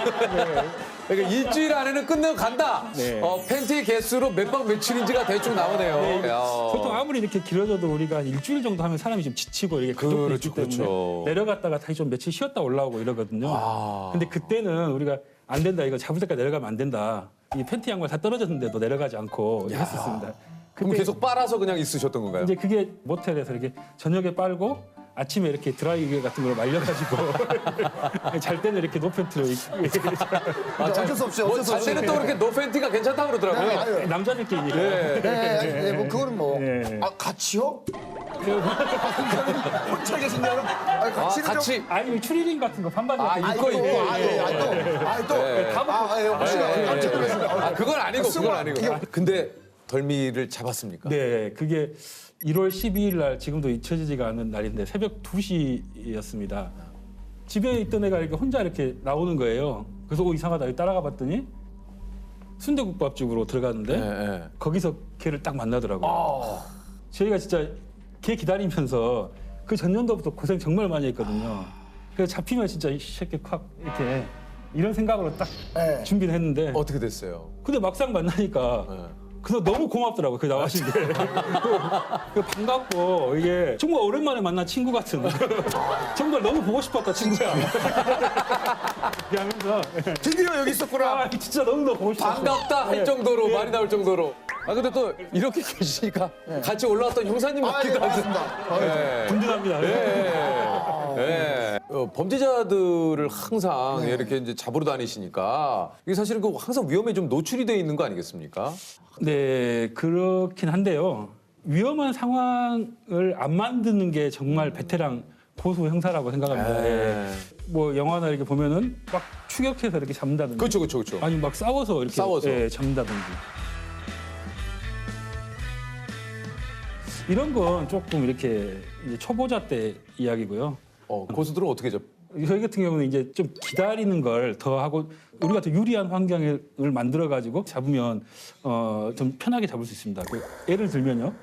그러니까 일주일 안에는 끝내고 간다. 네. 팬티 개수로 몇 박 며칠인지가 대충 나오네요. 네, 야. 보통 아무리 이렇게 길어져도 우리가 일주일 정도 하면 사람이 좀 지치고 이렇게 그 있기 때문에 그렇죠. 내려갔다가 다시 좀 며칠 쉬었다 올라오고 이러거든요. 아. 근데 그때는 우리가 안 된다, 이거 잡을 때까지 내려가면 안 된다. 이 팬티 양말 다 떨어졌는데도 내려가지 않고 했었습니다. 그럼 계속 빨아서 그냥 있으셨던 건가요? 이제 그게 모텔에서 이렇게 저녁에 빨고 아침에 이렇게 드라이기 같은 걸로 말려가지고 잘 때는 이렇게 노팬티로 어쩔 수 없이 어쩔 수 잘 없이. 때는 또 이렇게 노팬티가 괜찮다고 그러더라고요. 네, 남자들끼리니까. 네, 뭐 그거는 뭐. 아, 같이요? 혼자 계신다요? 아니, 같이는 같이. 좀. 아니 추리닝 같은 거 반바지. 입고 있고. 그건 아니고 그건 아니고. 근데 덜미를 잡았습니까? 네, 그게 1월 12일 날 지금도 잊혀지지가 않는 날인데 새벽 2시였습니다. 집에 있던 애가 이렇게 혼자 이렇게 나오는 거예요. 그래서 이상하다 따라가 봤더니 순대국밥집으로 들어갔는데 거기서 걔를 딱 만나더라고요. 저희가 진짜 걔 기다리면서 그 전년도부터 고생 정말 많이 했거든요. 그래서 잡히면 진짜 이 새끼 콱 이렇게 이런 생각으로 딱 준비를 했는데 어떻게 됐어요? 근데 막상 만나니까 그래서 너무 고맙더라고요. 그 나와신 게. 그 반갑고 이게 정말 오랜만에 만난 친구 같은. 정말 너무 보고 싶었다 친구야. 이렇게 하면서 드디어 여기 있었구나. 진짜 너무너무 보고 싶었어. 반갑다 할 정도로 말이 나올 정도로. 근데 또 이렇게 계시니까 같이 올라왔던 형사님 같기도 하고. 든든합니다. 범죄자들을 항상 이렇게 이제 잡으러 다니시니까 이게 사실은 그 항상 위험에 좀 노출이 돼 있는 거 아니겠습니까? 네, 그렇긴 한데요. 위험한 상황을 안 만드는 게 정말 베테랑 고수 형사라고 생각합니다. 뭐 영화나 이렇게 보면은 막 추격해서 이렇게 잡는다든지. 그렇죠. 아니 막 싸워서 이렇게 잡는다든지. 이런 건 조금 이렇게 이제 초보자 때 이야기고요. 고수들은 어떻게 잡? 저희 같은 경우는 이제 좀 기다리는 걸 더 하고 우리가 더 유리한 환경을 만들어 가지고 잡으면 좀 편하게 잡을 수 있습니다. 예를 들면요,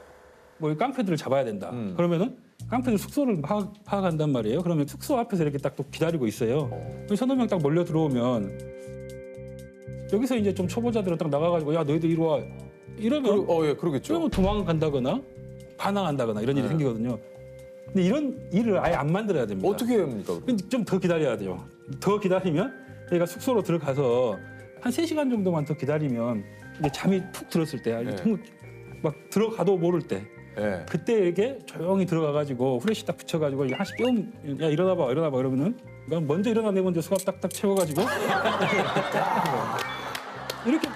뭐 깡패들을 잡아야 된다. 그러면은 깡패들 숙소를 파악한단 말이에요. 그러면 숙소 앞에서 이렇게 딱 또 기다리고 있어요. 서너 명 딱 몰려 들어오면 여기서 이제 좀 초보자들은 딱 나가가지고 야 너희들 이리 와 이러면 그러겠죠. 그러면 도망간다거나 반항한다거나 이런 일이 생기거든요. 근데 이런 일을 아예 안 만들어야 됩니다. 어떻게 해야 합니까? 좀 더 기다려야 돼요. 더 기다리면 저희가 숙소로 들어가서 한 3시간 정도만 더 기다리면 이제 잠이 푹 들었을 때 막 들어가도 모를 때 그때 이렇게 조용히 들어가가지고 후레쉬 딱 붙여가지고 하나씩 깨우면 야 일어나봐 이러면은 먼저 일어나 내 먼저 수갑 딱딱 채워가지고 이렇게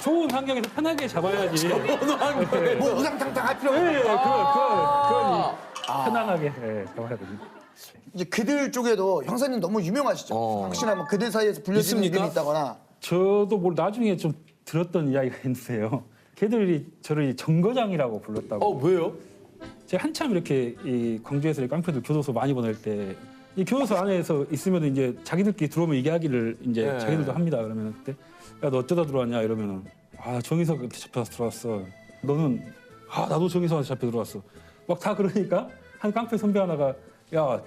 좋은 환경에서 편하게 잡아야지. 좋은 환경에 뭐 우상탕탕 할 필요 없고. 네, 그건 편안하게 잡아야 됩니다. 이제 그들 쪽에도 형사님 너무 유명하시죠. 혹시나 뭐 그들 사이에서 불려지는 이름이 있다거나. 저도 뭘 나중에 좀 들었던 이야기가 있는데요. 걔들이 저를 정거장이라고 불렀다고. 왜요? 제가 한참 이렇게 이 광주에서 깡패들 교도소 많이 보낼 때 이 교도소 안에서 있으면 이제 자기들끼리 들어오면 얘기하기를 이제 자기들도 합니다. 그러면 그때 야 너 어쩌다 들어왔냐 이러면은 정희석한테 잡혀서 들어왔어. 너는 나도 정희석한테 잡혀 들어왔어. 막 다 그러니까 한 깡패 선배 하나가 야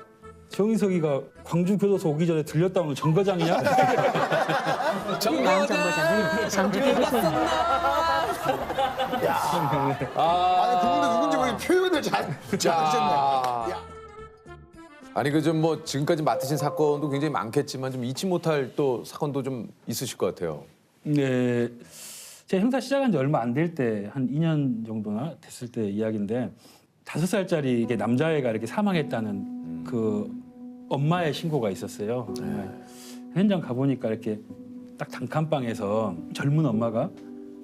정희석이가 광주 교도소 오기 전에 들렸다 오는 정거장이냐? 정거장을 장주에 아니 그분도 누군지 모르게 표현을 잘하셨네. 아니 그 좀 뭐 지금까지 맡으신 사건도 굉장히 많겠지만 좀 잊지 못할 또 사건도 좀 있으실 것 같아요. 네, 제가 형사 시작한 지 얼마 안 될 때 한 2년 정도나 됐을 때 이야기인데 5살짜리 이게 남자애가 이렇게 사망했다는 그 엄마의 신고가 있었어요. 현장 가보니까 이렇게 딱 단칸방에서 젊은 엄마가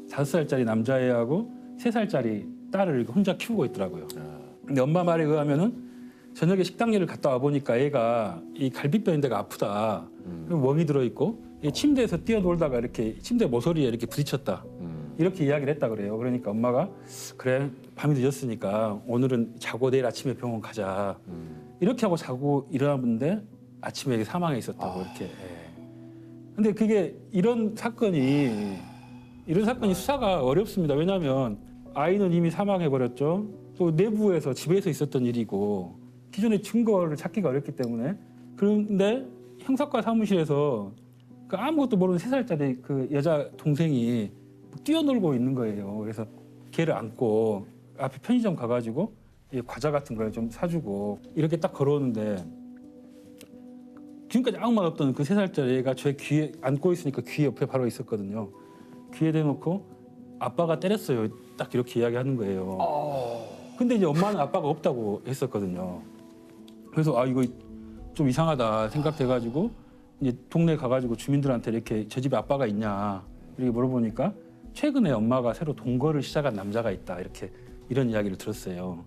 5살짜리 남자애하고 3살짜리 딸을 혼자 키우고 있더라고요. 근데 엄마 말에 의하면은 저녁에 식당 일을 갔다 와 보니까 애가 이 갈비뼈인 데가 아프다. 멍이 들어 있고 침대에서 뛰어놀다가 이렇게 침대 모서리에 이렇게 부딪혔다. 이렇게 이야기를 했다 그래요. 그러니까 엄마가 그래 밤이 늦었으니까 오늘은 자고 내일 아침에 병원 가자. 이렇게 하고 자고 일어났는데 아침에 사망해 있었다고 이렇게. 근데 그게 이런 사건이 수사가 어렵습니다. 왜냐하면 아이는 이미 사망해버렸죠. 또 내부에서 집에서 있었던 일이고 기존의 증거를 찾기가 어렵기 때문에. 그런데 형사과 사무실에서 그 아무것도 모르는 3살짜리 그 여자 동생이 뛰어놀고 있는 거예요. 그래서 걔를 안고 앞에 편의점 가가지고 과자 같은 걸 좀 사주고 이렇게 딱 걸어오는데 지금까지 아무 말 없던 그 3살짜리 애가 제 귀에 안고 있으니까 귀 옆에 바로 있었거든요. 귀에 대놓고 아빠가 때렸어요. 딱 이렇게 이야기하는 거예요. 근데 이제 엄마는 아빠가 없다고 했었거든요. 그래서 이거 좀 이상하다 생각돼가지고 이제 동네 가가지고 주민들한테 이렇게 저 집에 아빠가 있냐 이렇게 물어보니까 최근에 엄마가 새로 동거를 시작한 남자가 있다 이런 이야기를 들었어요.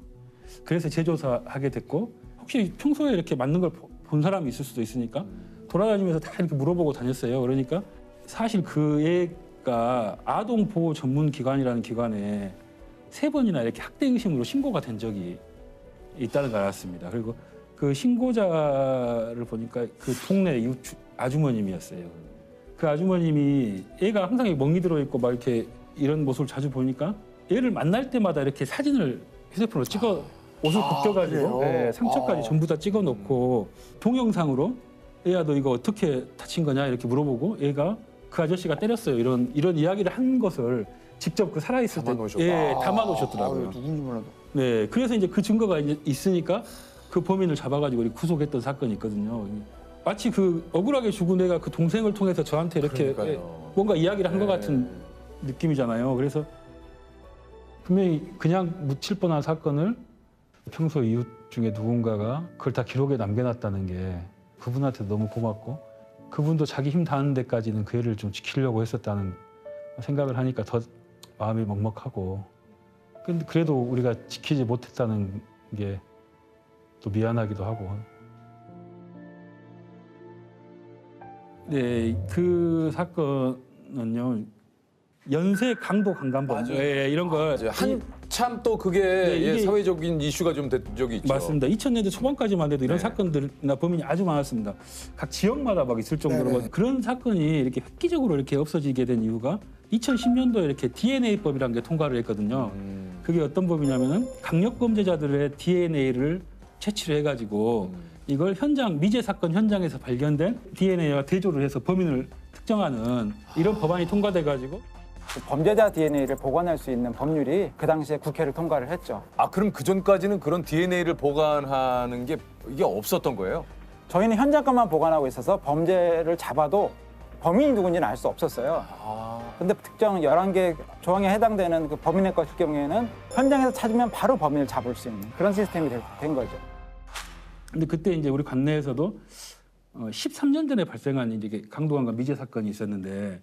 그래서 재조사하게 됐고 혹시 평소에 이렇게 맞는 걸 본 사람이 있을 수도 있으니까 돌아다니면서 다 이렇게 물어보고 다녔어요. 그러니까 사실 그 애가 아동보호 전문기관이라는 기관에 3번이나 이렇게 학대 의심으로 신고가 된 적이 있다는 걸 알았습니다. 그리고 그 신고자를 보니까 그 동네 이웃 아주머님이었어요. 그 아주머님이 애가 항상 멍이 들어있고 막 이렇게 이런 모습을 자주 보니까 애를 만날 때마다 이렇게 사진을 휴대폰으로 찍어 옷을 벗겨가지고 상처까지 전부 다 찍어놓고 동영상으로 애야 너 이거 어떻게 다친 거냐 이렇게 물어보고 애가 그 아저씨가 때렸어요 이런 이야기를 한 것을 직접 그 살아있을 때 담아놓으셨더라고요. 누군지 몰라도. 네, 그래서 이제 그 증거가 이제 있으니까 그 범인을 잡아가지고 구속했던 사건이 있거든요. 마치 그 억울하게 죽은 애가 그 동생을 통해서 저한테 이렇게 뭔가 이야기를 한 것 같은 느낌이잖아요. 그래서 분명히 그냥 묻힐 뻔한 사건을 평소 이웃 중에 누군가가 그걸 다 기록에 남겨놨다는 게 그분한테 너무 고맙고 그분도 자기 힘 닿는 데까지는 그 애를 좀 지키려고 했었다는 생각을 하니까 더 마음이 먹먹하고 근데 그래도 우리가 지키지 못했다는 게 또 미안하기도 하고 네, 그 사건은요 연쇄 강도 강간범 이런 걸 한참 또 그게 사회적인 이슈가 좀 된 적이 있죠. 맞습니다. 2000년대 초반까지만 해도 이런 사건들이나 범인이 아주 많았습니다. 각 지역마다 막 있을 정도로 그런 사건이 이렇게 획기적으로 이렇게 없어지게 된 이유가 2010년도에 이렇게 DNA법이라는 게 통과를 했거든요. 그게 어떤 법이냐면은 강력범죄자들의 DNA를 채취를 해가지고 이걸 미제 사건 현장에서 발견된 DNA와 대조를 해서 범인을 특정하는 이런 법안이 통과돼가지고 범죄자 DNA를 보관할 수 있는 법률이 그 당시에 국회를 통과를 했죠. 그럼 그 전까지는 그런 DNA를 보관하는 게 이게 없었던 거예요? 저희는 현장 것만 보관하고 있어서 범죄를 잡아도 범인이 누군지는 알 수 없었어요. 근데 특정 11개 조항에 해당되는 그 범인의 것일 경우에는 현장에서 찾으면 바로 범인을 잡을 수 있는 그런 시스템이 된 거죠. 근데 그때 이제 우리 관내에서도 13년 전에 발생한 이제 강도강간 미제 사건이 있었는데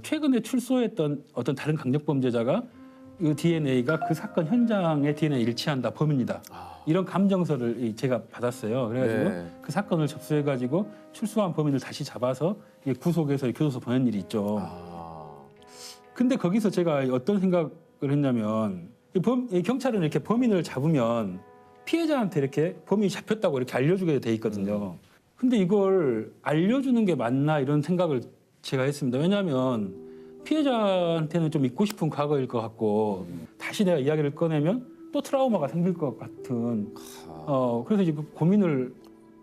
최근에 출소했던 어떤 다른 강력범죄자가 이 DNA가 그 사건 현장의 DNA 일치한다, 범인이다. 이런 감정서를 제가 받았어요. 그래가지고 그 사건을 접수해가지고 출소한 범인을 다시 잡아서 구속해서 교도소 보낸 일이 있죠. 근데 거기서 제가 어떤 생각을 했냐면 경찰은 이렇게 범인을 잡으면 피해자한테 이렇게 범인이 잡혔다고 이렇게 알려주게 돼 있거든요. 근데 이걸 알려주는 게 맞나 이런 생각을 제가 했습니다. 왜냐하면 피해자한테는 좀 잊고 싶은 과거일 것 같고 다시 내가 이야기를 꺼내면 또 트라우마가 생길 것 같은 그래서 이제 고민을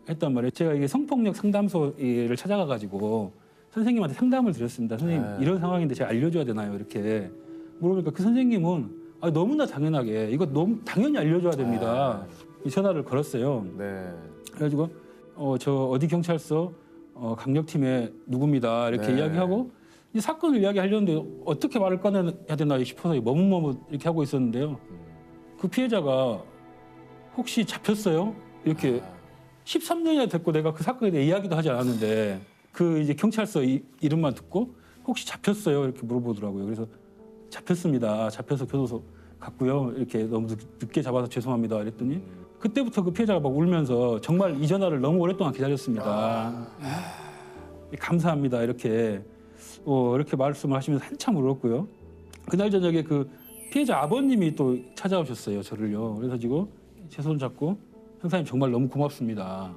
했단 말이에요. 제가 이게 성폭력 상담소를 찾아가가지고 선생님한테 상담을 드렸습니다. 선생님 이런 상황인데 제가 알려줘야 되나요? 이렇게 물어보니까 그 선생님은 너무나 당연하게 이거 너무 당연히 알려줘야 됩니다. 이 전화를 걸었어요. 그래가지고 저 어디 경찰서 강력팀의 누구입니다. 이렇게 이야기하고 이 사건을 이야기하려는데 어떻게 말을 꺼내야 되나 싶어서 머뭇머뭇 이렇게 하고 있었는데요. 그 피해자가 혹시 잡혔어요? 이렇게 13년이나 됐고 내가 그 사건에 대해 이야기도 하지 않았는데 그 이제 경찰서 이름만 듣고 혹시 잡혔어요? 이렇게 물어보더라고요. 그래서 잡혔습니다. 잡혀서 교도소 갔고요. 이렇게 너무 늦게 잡아서 죄송합니다. 그랬더니 그때부터 그 피해자가 막 울면서 정말 이 전화를 너무 오랫동안 기다렸습니다. 감사합니다. 이렇게 이렇게 말씀을 하시면서 한참 울었고요. 그날 저녁에 그 피해자 아버님이 또 찾아오셨어요. 저를요. 그래서 지금 제 손 잡고 형사님 정말 너무 고맙습니다.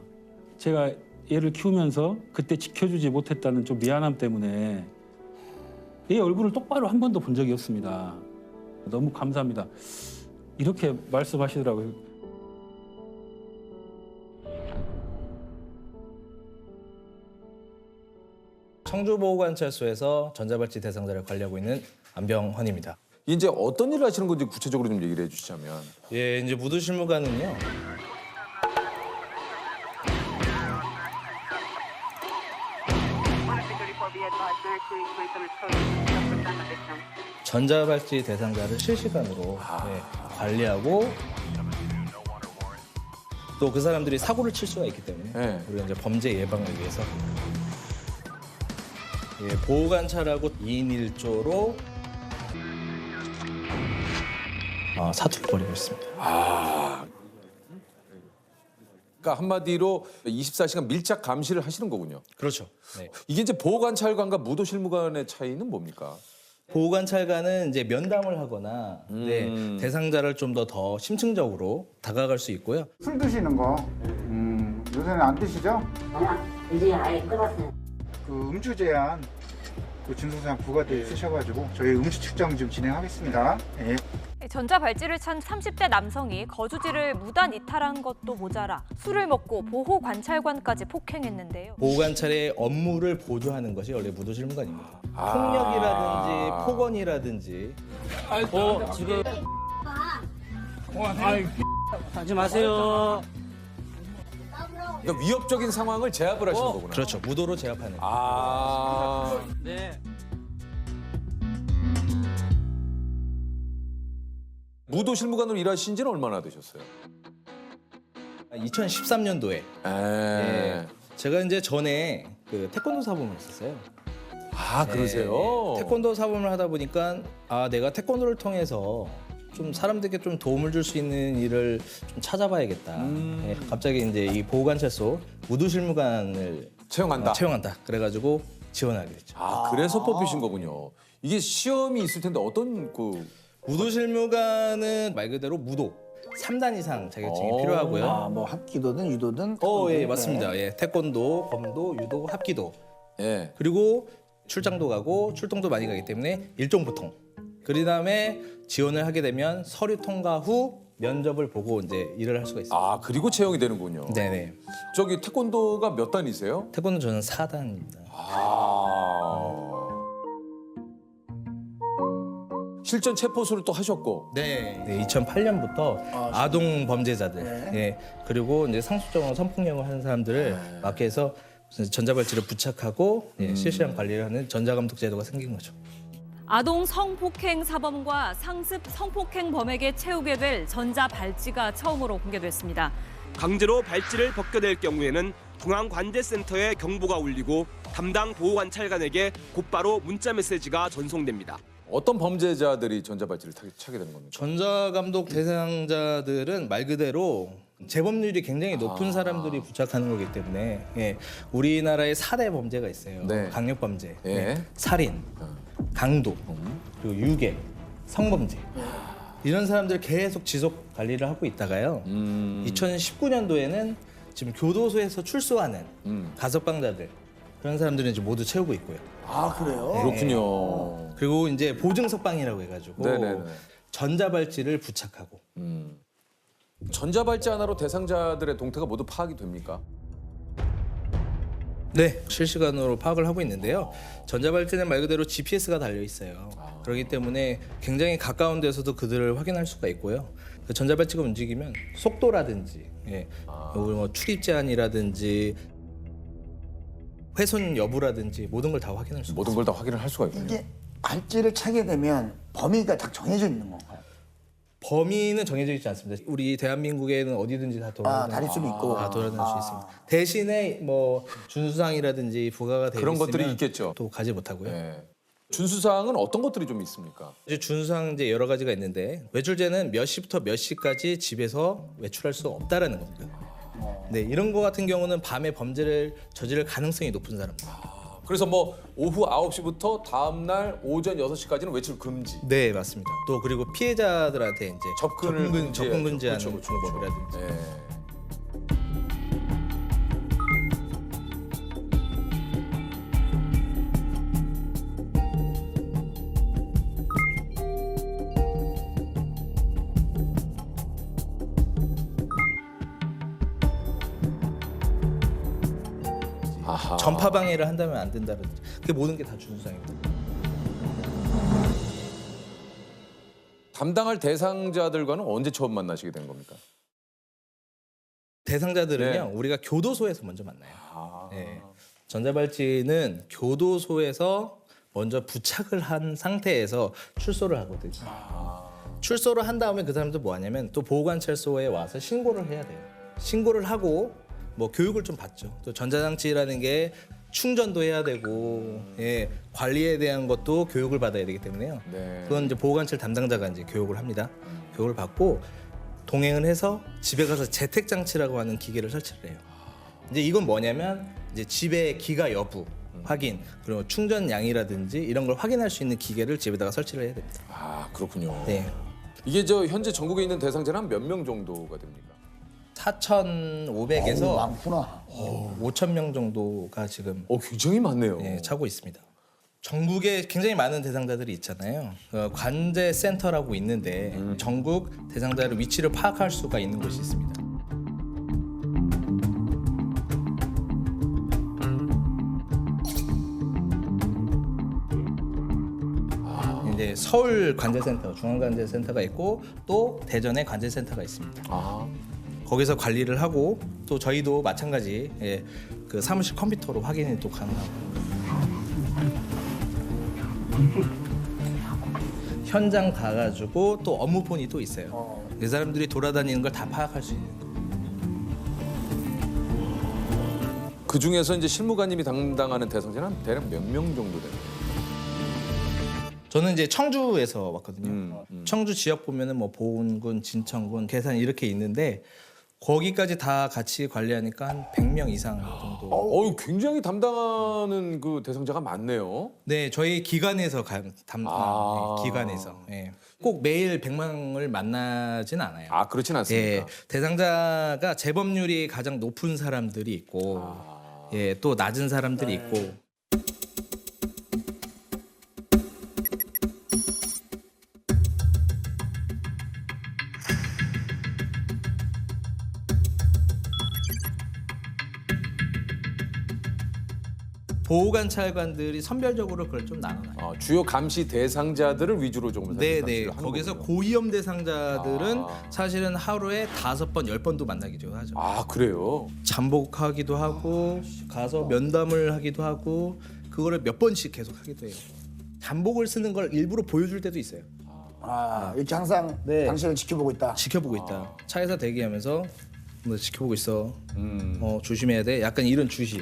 제가 얘를 키우면서 그때 지켜주지 못했다는 좀 미안함 때문에 얘 얼굴을 똑바로 한 번도 본 적이 없습니다. 너무 감사합니다. 이렇게 말씀하시더라고요. 청주보호관찰소에서 전자발찌 대상자를 관리하고 있는 안병헌입니다. 이제 어떤 일을 하시는 건지 구체적으로 좀 얘기를 해주시자면. 예, 이제 무도실무관은요. 전자발찌 대상자를 실시간으로 관리하고 또 그 사람들이 사고를 칠 수가 있기 때문에 우리가 이제 범죄 예방을 위해서 보호관찰하고 2인 1조로 사투를 벌이고 있습니다. 그러니까 한마디로 24시간 밀착 감시를 하시는 거군요. 그렇죠. 네. 이게 이제 보호관찰관과 무도실무관의 차이는 뭡니까? 보호관찰관은 이제 면담을 하거나 대상자를 좀 더 심층적으로 다가갈 수 있고요. 술 드시는 거 요새는 안 드시죠? 이제 아예 끊었어요. 그 음주 제한 그 준수사항 부과돼 있으셔가지고 저희 음주 측정 좀 진행하겠습니다. 예. 전자발찌를 찬 30대 남성이 거주지를 무단 이탈한 것도 모자라 술을 먹고 보호관찰관까지 폭행했는데요. 보호관찰의 업무를 보조하는 것이 원래 무도실무관입니다. 폭력이라든지 폭언이라든지 지금 하지 마세요. 그러니까 위협적인 상황을 제압을 하시는 거구나. 그렇죠. 무도로 제압하는. 네. 무도실무관으로 일하신 지는 얼마나 되셨어요? 2013년도에. 제가 이제 전에 그 태권도 사범을 했었어요. 그러세요? 태권도 사범을 하다 보니까 내가 태권도를 통해서 좀 사람들에게 좀 도움을 줄 수 있는 일을 좀 찾아봐야겠다. 갑자기 이제 이 보호관찰소 무도실무관을 채용한다. 그래가지고 지원하게 됐죠. 그래서 뽑히신 거군요. 이게 시험이 있을 텐데 어떤 그 무도실무관은 말 그대로 무도 3단 이상 자격증이 필요하고요. 뭐 합기도든 유도든. 예, 맞습니다. 예, 태권도, 검도, 유도, 합기도. 그리고 출장도 가고 출동도 많이 가기 때문에 일종보통. 그 다음에 지원을 하게 되면 서류 통과 후 면접을 보고 이제 일을 할 수가 있어요. 그리고 채용이 되는군요. 네네. 저기 태권도가 몇 단이세요? 태권도 저는 4단입니다. 실전 체포수를 또 하셨고. 네. 2008년부터 아동 범죄자들, 그리고 이제 상습적으로 성폭력을 하는 사람들을 마크해서 전자발찌를 부착하고 실시간 관리를 하는 전자감독 제도가 생긴 거죠. 아동 성폭행 사범과 상습 성폭행 범에게 채우게 될 전자발찌가 처음으로 공개됐습니다. 강제로 발찌를 벗겨낼 경우에는 중앙관제센터에 경보가 울리고 담당 보호관찰관에게 곧바로 문자 메시지가 전송됩니다. 어떤 범죄자들이 전자발찌를 차게 되는 겁니까? 전자감독 대상자들은 말 그대로 재범률이 굉장히 높은 사람들이 부착하는 거기 때문에 우리나라에 4대 범죄가 있어요. 강력범죄, 살인, 강도, 그리고 유괴, 성범죄. 이런 사람들 계속 지속 관리를 하고 있다가요. 2019년도에는 지금 교도소에서 출소하는 가석방자들 그런 사람들은 이제 모두 채우고 있고요. 그래요? 그렇군요. 그리고 이제 보증석방이라고 해가지고 전자발찌를 부착하고. 전자발찌 하나로 대상자들의 동태가 모두 파악이 됩니까? 네, 실시간으로 파악을 하고 있는데요. 전자발찌는 말 그대로 GPS가 달려 있어요. 그렇기 때문에 굉장히 가까운 데서도 그들을 확인할 수가 있고요. 그 전자발찌가 움직이면 속도라든지, 뭐 출입 제한이라든지, 훼손 여부라든지 모든 걸 다 확인할 수 있어요. 모든 걸 다 확인을 할 수가 있군요. 이게 발찌를 차게 되면 범위가 딱 정해져 있는 건가요? 범위는 정해져 있지 않습니다. 우리 대한민국에는 어디든지 다 다닐 수도 있고. 다 돌아다닐 수 있습니다. 대신에 뭐 준수사항이라든지 부과가 되어 그런 있으면 것들이 있겠죠. 또 가지 못하고요. 준수사항은 어떤 것들이 좀 있습니까? 이제 준수사항 이제 여러 가지가 있는데 외출제는 몇 시부터 몇 시까지 집에서 외출할 수 없다라는 겁니다. 네, 이런 거 같은 경우는 밤에 범죄를 저지를 가능성이 높은 사람들. 그래서 뭐 오후 9시부터 다음 날 오전 6시까지는 외출 금지. 네, 맞습니다. 또 그리고 피해자들한테 이제 접근 금지하는 방법이라든지. 아하. 전파 방해를 한다면 안 된다든지. 그게 모든 게 다 준수사항입니다. 담당할 대상자들과는 언제 처음 만나시게 된 겁니까? 대상자들은요, 네. 우리가 교도소에서 먼저 만나요. 네. 전자발찌는 교도소에서 먼저 부착을 한 상태에서 출소를 하거든요. 출소를 한 다음에 그 사람들 뭐 하냐면 또 보호관찰소에 와서 신고를 해야 돼요. 신고를 하고 뭐 교육을 좀 받죠. 또 전자장치라는 게 충전도 해야 되고, 예, 관리에 대한 것도 교육을 받아야 되기 때문에요. 그건 이제 보호관찰 담당자가 이제 교육을 합니다. 교육을 받고 동행을 해서 집에 가서 재택장치라고 하는 기계를 설치를 해요. 이제 이건 뭐냐면 이제 집의 기가 여부 확인, 그리고 충전량이라든지 이런 걸 확인할 수 있는 기계를 집에다가 설치를 해야 됩니다. 아, 그렇군요. 네. 이게 저 현재 전국에 있는 대상자는 한 몇 명 정도가 됩니까? 4,500에서 많구나. 5,000명 정도가 지금 굉장히 많네요. 네, 차고 있습니다. 전국에 굉장히 많은 대상자들이 있잖아요. 관제센터라고 있는데 전국 대상자의 위치를 파악할 수가 있는 곳이 있습니다. 이제 서울 관제센터, 중앙관제센터가 있고 또 대전에 관제센터가 있습니다. 거기서 관리를 하고 또 저희도 마찬가지, 예, 그 사무실 컴퓨터로 확인이 또 가능하고 현장 가가지고 또 업무폰이 또 있어요. 그 사람들이 돌아다니는 걸 다 파악할 수 있는. 그 중에서 이제 실무관님이 담당하는 대상자는 대략 몇 명 정도 됩니까? 저는 이제 청주에서 왔거든요. 청주 지역 보면은 뭐 보은군, 진천군, 계산 이렇게 있는데 거기까지 다 같이 관리하니까 한 100명 이상 정도. 굉장히 담당하는 그 대상자가 많네요. 네, 저희 기관에서 기관에서. 예. 꼭 매일 100명을 만나진 않아요. 아, 그렇진 않습니까? 예, 대상자가 재범률이 가장 높은 사람들이 있고, 예, 또 낮은 사람들이 있고. 보호관찰관들이 선별적으로 그걸 좀 나눠놔요. 주요 감시 대상자들을 위주로 조금 네네. 거기서 고위험 대상자들은 사실은 하루에 5번, 10번도 만나기도 하죠. 아, 그래요? 잠복하기도 하고 가서 면담을 하기도 하고 그거를 몇 번씩 계속 하기도 해요. 잠복을 쓰는 걸 일부러 보여줄 때도 있어요. 이렇게 항상 당신을 지켜보고 있다. 지켜보고 있다. 차에서 대기하면서 너 지켜보고 있어. 조심해야 돼. 약간 이런 주시.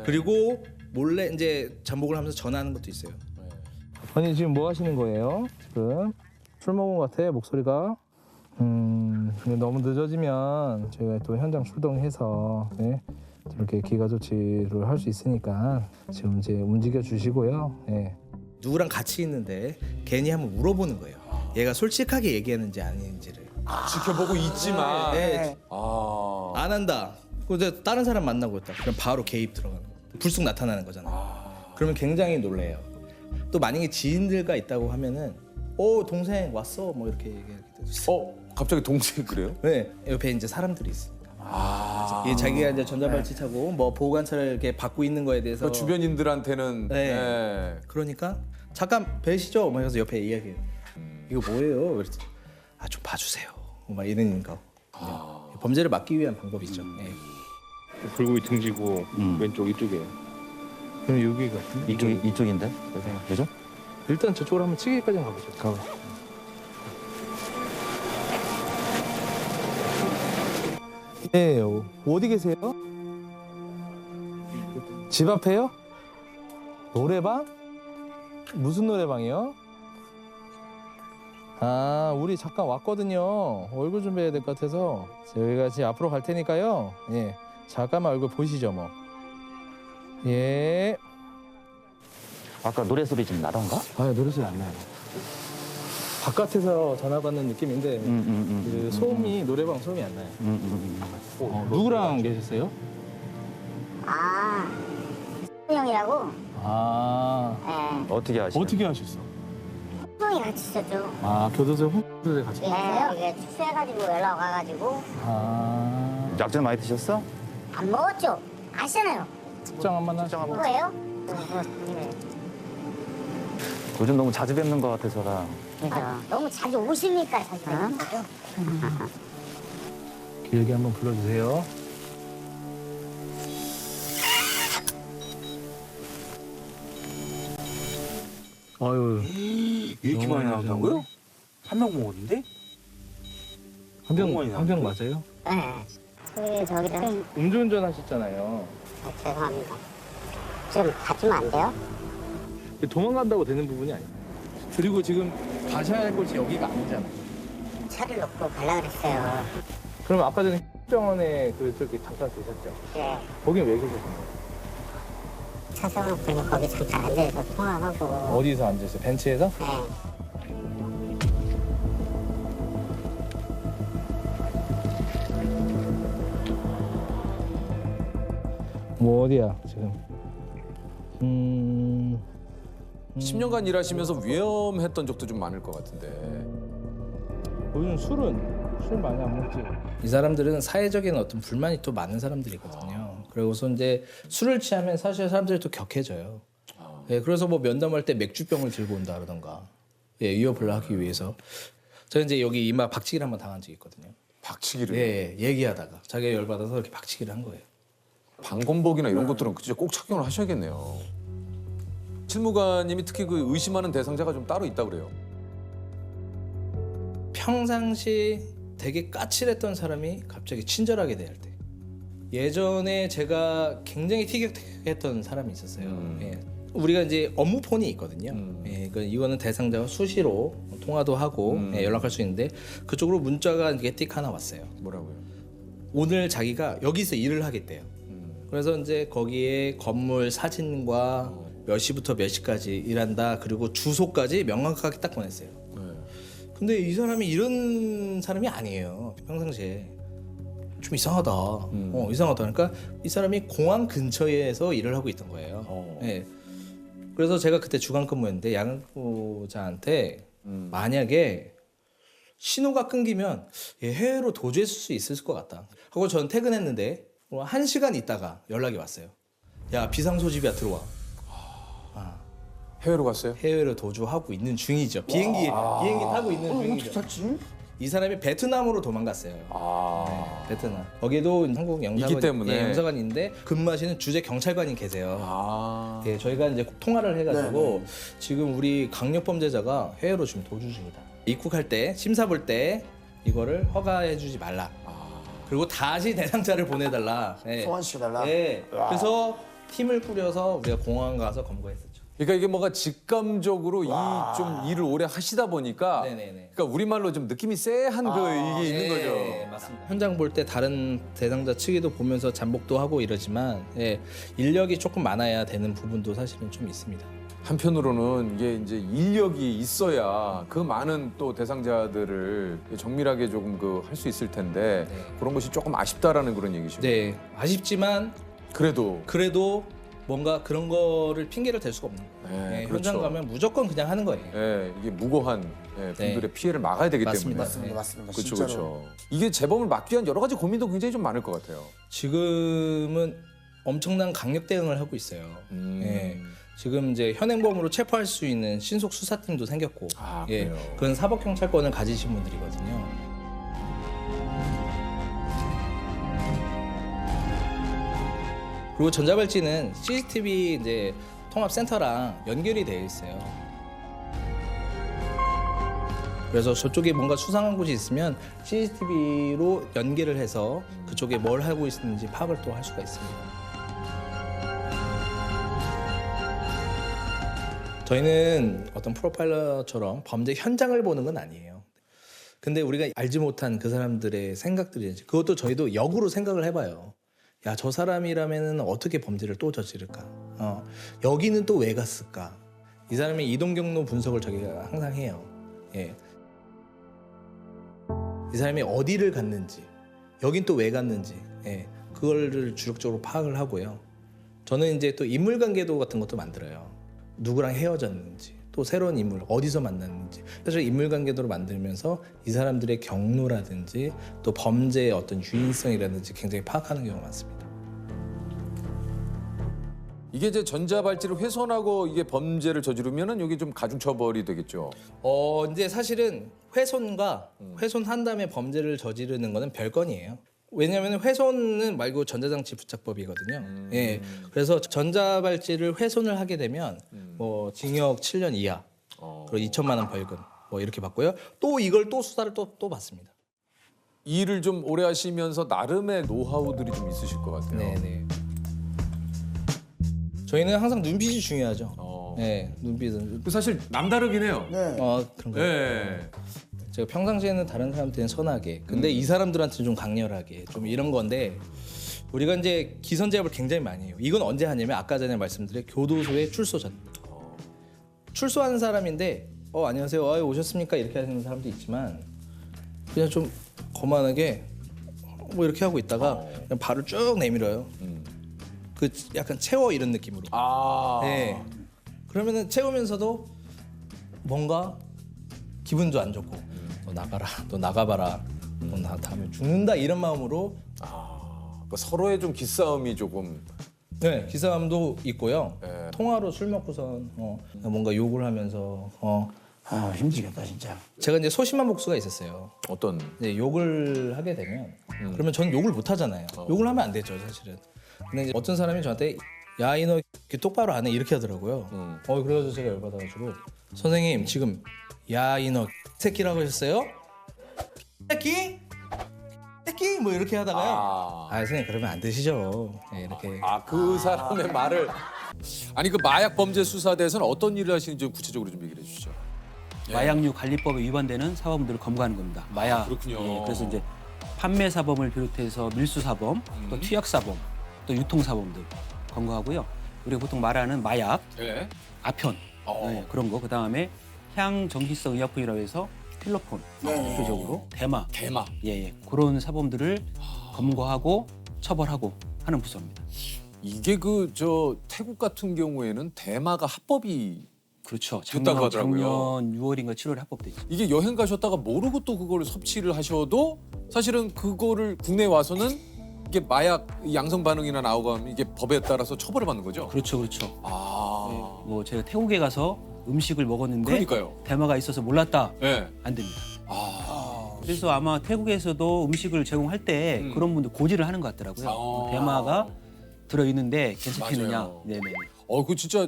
그리고 몰래 이제 잠복을 하면서 전화하는 것도 있어요. 아니 지금 뭐 하시는 거예요? 지금 술 먹은 것 같아 목소리가. 너무 늦어지면 저희가 또 현장 출동해서 이렇게 기가 조치를 할 수 있으니까 지금 이제 움직여 주시고요. 누구랑 같이 있는데 괜히 한번 물어보는 거예요. 얘가 솔직하게 얘기하는지 아닌지를. 지켜보고 있지만 안 한다. 이제 다른 사람 만나고 있다. 그럼 바로 개입 들어가는 거예요. 불쑥 나타나는 거잖아요. 그러면 굉장히 놀래요. 또 만약에 지인들과 있다고 하면은 동생 왔어 뭐 이렇게 얘기할 때도 있어요. 갑자기 동생이 그래요? 네, 옆에 이제 사람들이 있으니까. 자기가 이제 전자발찌 차고 뭐 보호관찰을 이렇게 받고 있는 거에 대해서 그러니까 주변인들한테는 그러니까 잠깐 뵈시죠. 막 해서 옆에 이야기해요. 이거 뭐예요? 그랬지. 좀 봐주세요. 막 이런 거. 범죄를 막기 위한 방법이죠. 불고기 등지고 왼쪽 이쪽에. 그럼 여기 같은데? 이쪽인데? 그죠? 일단 저쪽으로 한번 치기까지 가보죠. 네, 어디 계세요? 집 앞에요? 노래방? 무슨 노래방이요? 우리 잠깐 왔거든요. 얼굴 준비해야 될 것 같아서 저희가 지금 앞으로 갈 테니까요. 잠깐만 얼굴 보시죠 뭐. 아까 노래 소리 좀 나던가? 노래 소리 안 나요. 바깥에서 전화 받는 느낌인데 그 소음이 노래방 소음이 안 나요. 누구랑 계셨어요? 형이라고. 어떻게 하시죠? 어떻게 하셨어? 형이 같이 있었죠. 교도소에 홍보대 같이. 그래서요. 출소해가지고 연락 와가지고. 약점 많이 드셨어? 안 먹었죠. 아시잖아요. 측정 한번 하시고. 뭐예요? 요즘 너무 자주 뵙는 것 같아서라. 너무 자주 오시니까 자주 뵙는 거죠. 길게 한번 불러주세요. 아유. 이렇게 많이 나온다고요? 한 명 먹었는데? 한 병 맞아요? 네. 저기다. 음주운전 하셨잖아요. 죄송합니다. 좀 가주면 안 돼요? 도망간다고 되는 부분이 아니에요. 그리고 지금 가셔야 할 곳이 여기가 아니잖아요. 차를 놓고 가려고 그랬어요. 그럼 아까 전에 병원에 저기 잠깐 계셨죠? 네. 거긴 왜 계셨던 거예요? 차 세워놓고 거기 잠깐 앉아서 통화하고. 어디서 앉으세요? 벤치에서? 네. 뭐 어디야 지금? 10년간 일하시면서 위험했던 적도 좀 많을 것 같은데. 요즘 술 많이 안 먹지? 이 사람들은 사회적인 어떤 불만이 또 많은 사람들이거든요. 그리고서 이제 술을 취하면 사실 사람들이 또 격해져요. 예, 그래서 뭐 면담할 때 맥주병을 들고 온다 그러던가, 예, 위협을 하기 위해서. 저는 이제 여기 이마 박치기를 한번 당한 적이 있거든요. 박치기를? 예, 얘기하다가 자기가 열받아서 이렇게 박치기를 한 거예요. 방검복이나 이런 것들은 진짜 꼭 착용을 하셔야겠네요. 실무관님이 특히 그 의심하는 대상자가 좀 따로 있다 그래요. 평상시 되게 까칠했던 사람이 갑자기 친절하게 대할 때. 예전에 제가 굉장히 티격태격했던 사람이 있었어요. 예. 우리가 이제 업무 폰이 있거든요. 예, 이거는 대상자와 수시로 통화도 하고 예, 연락할 수 있는데 그쪽으로 문자가 이게 띡 하나 왔어요. 뭐라고요? 오늘 자기가 여기서 일을 하겠대요. 그래서 이제 거기에 건물 사진과 몇 시부터 몇 시까지 일한다. 그리고 주소까지 명확하게 딱 보냈어요. 근데 이 사람이 이런 사람이 아니에요. 평상시에. 좀 이상하다. 이상하다. 그러니까 이 사람이 공항 근처에서 일을 하고 있던 거예요. 네. 그래서 제가 그때 주간 근무했는데 야간부자한테 만약에 신호가 끊기면 얘 해외로 도주했을 수 있을 것 같다 하고 전 퇴근했는데 1시간 있다가 연락이 왔어요. 야, 비상소집이야, 들어와. 해외로 갔어요? 해외로 도주하고 있는 중이죠. 비행기 타고 있는 중이죠. 어떻게 탔지? 이 사람이 베트남으로 도망갔어요. 네, 베트남. 거기도 한국 영사관, 이기 때문에. 예, 영사관인데 근무하시는 주재 경찰관이 계세요. 예, 저희가 이제 통화를 해가지고 지금 우리 강력범죄자가 해외로 지금 도주 중이다. 입국할 때 심사 볼 때 이거를 허가해주지 말라. 그리고 다시 대상자를 보내달라. 예. 소환시켜달라? 예. 그래서 팀을 꾸려서 우리가 공항 가서 검거했었죠. 그러니까 이게 뭔가 직감적으로 좀 일을 오래 하시다 보니까 그러니까 우리말로 좀 느낌이 쎄한 이게 있는 거죠. 네, 맞습니다. 현장 볼 때 다른 대상자 측에도 보면서 잠복도 하고 이러지만 예, 인력이 조금 많아야 되는 부분도 사실은 좀 있습니다. 한편으로는 이게 이제 인력이 있어야 그 많은 또 대상자들을 정밀하게 조금 할 수 있을 텐데 그런 것이 조금 아쉽다라는 그런 얘기죠. 네, 아쉽지만 그래도 뭔가 그런 거를 핑계를 댈 수가 없는 거예요. 네, 예, 그렇죠. 현장 가면 무조건 그냥 하는 거예요. 예, 이게 무고한 분들의 피해를 막아야 되기 맞습니다. 때문에. 맞습니다. 그렇죠, 진짜로. 그렇죠. 이게 재범을 막기 위한 여러 가지 고민도 굉장히 좀 많을 것 같아요. 지금은 엄청난 강력 대응을 하고 있어요. 예. 지금 이제 현행범으로 체포할 수 있는 신속 수사팀도 생겼고, 예, 그건 사법 경찰권을 가지신 분들이거든요. 그리고 전자발찌는 CCTV 이제 통합센터랑 연결이 되어 있어요. 그래서 저쪽에 뭔가 수상한 곳이 있으면 CCTV로 연결을 해서 그쪽에 뭘 하고 있는지 파악을 또 할 수가 있습니다. 저희는 어떤 프로파일러처럼 범죄 현장을 보는 건 아니에요. 근데 우리가 알지 못한 그 사람들의 생각들이 그것도 저희도 역으로 생각을 해봐요. 야, 저 사람이라면 어떻게 범죄를 또 저지를까? 여기는 또 왜 갔을까? 이 사람의 이동 경로 분석을 저희가 항상 해요. 예. 이 사람이 어디를 갔는지, 여긴 또 왜 갔는지, 예. 그거를 주력적으로 파악을 하고요. 저는 이제 또 인물관계도 같은 것도 만들어요. 누구랑 헤어졌는지, 또 새로운 인물 어디서 만났는지, 사실 인물관계도를 만들면서 이 사람들의 경로라든지 또 범죄의 어떤 유인성이라든지 굉장히 파악하는 경우가 많습니다. 이게 이제 전자발찌를 훼손하고 이게 범죄를 저지르면은 여기 좀 가중처벌이 되겠죠. 이제 사실은 훼손과 훼손한 다음에 범죄를 저지르는 거는 별건이에요. 왜냐하면 훼손은 말고 전자장치 부착법이거든요. 예, 그래서 전자발찌를 훼손을 하게 되면 뭐 징역 7년 이하, 그리고 2천만 원 벌금 뭐 이렇게 받고요. 또 이걸 또 수사를 또 받습니다. 이 일을 좀 오래 하시면서 나름의 노하우들이 좀 있으실 것 같아요. 네네. 저희는 항상 눈빛이 중요하죠. 네, 눈빛은. 사실 남다르긴 해요. 네. 그런가요? 네. 제가 평상시에는 다른 사람한테는 선하게, 근데 이 사람들한테는 좀 강렬하게, 좀 이런 건데 우리가 이제 기선제압을 굉장히 많이 해요. 이건 언제 하냐면 아까 전에 말씀드린 교도소에 출소 전. 출소하는 사람인데 안녕하세요, 오셨습니까? 이렇게 하시는 사람도 있지만 그냥 좀 거만하게 뭐 이렇게 하고 있다가 그냥 발을 쭉 내밀어요. 그 약간 채워 이런 느낌으로. 네. 그러면은 채우면서도 뭔가 기분도 안 좋고 너 나가라, 너 나가봐라, 너 나 다음에 죽는다 이런 마음으로. 그러니까 서로의 좀 기싸움이 조금. 네, 기싸움도 있고요. 통화로 술 먹고선 뭔가 욕을 하면서 힘들겠다 진짜. 제가 이제 소심한 복수가 있었어요. 어떤? 네, 욕을 하게 되면 그러면 저는 욕을 못 하잖아요. 욕을 하면 안 되죠, 사실은. 근데 이제 어떤 사람이 저한테 야, 이 너 똑바로 안 해 이렇게 하더라고요. 그래가지고 제가 열받아가지고 선생님 지금 야, 이 너 새끼라고 하셨어요? 새끼? 새끼? 뭐 이렇게 하다가요. 선생님 그러면 안 되시죠. 네, 이렇게. 그 사람의 말을. 아니 그 마약 범죄 수사대에서는 어떤 일을 하시는지 좀 구체적으로 좀 얘기를 해주시죠. 마약류 관리법에 위반되는 사범들을 검거하는 겁니다. 마약. 그렇군요. 그래서 이제 판매 사범을 비롯해서 밀수 사범, 또 투약 사범, 또 유통 사범들 검거하고요. 우리가 보통 말하는 마약, 아편 그런 거. 그 다음에 향정기성 의약품이라고 해서 필로폰, 대표적으로 대마. 예, 그런 사범들을 검거하고 처벌하고 하는 부서입니다. 이게 저 태국 같은 경우에는 대마가 합법이 그렇죠. 됐다고 하더라고요. 작년 6월인가 7월에 합법됐죠. 이게 여행 가셨다가 모르고 또 그걸 섭취를 하셔도 사실은 그거를 국내에 와서는 이게 마약 양성 반응이나 나오고 하면 이게 법에 따라서 처벌을 받는 거죠? 그렇죠. 뭐 제가 태국에 가서 음식을 먹었는데 그러니까요. 대마가 있어서 몰랐다. 안 됩니다. 그래서 아마 태국에서도 음식을 제공할 때 그런 분들 고지를 하는 것 같더라고요. 대마가 들어있는데 괜찮겠느냐. 네네. 그 진짜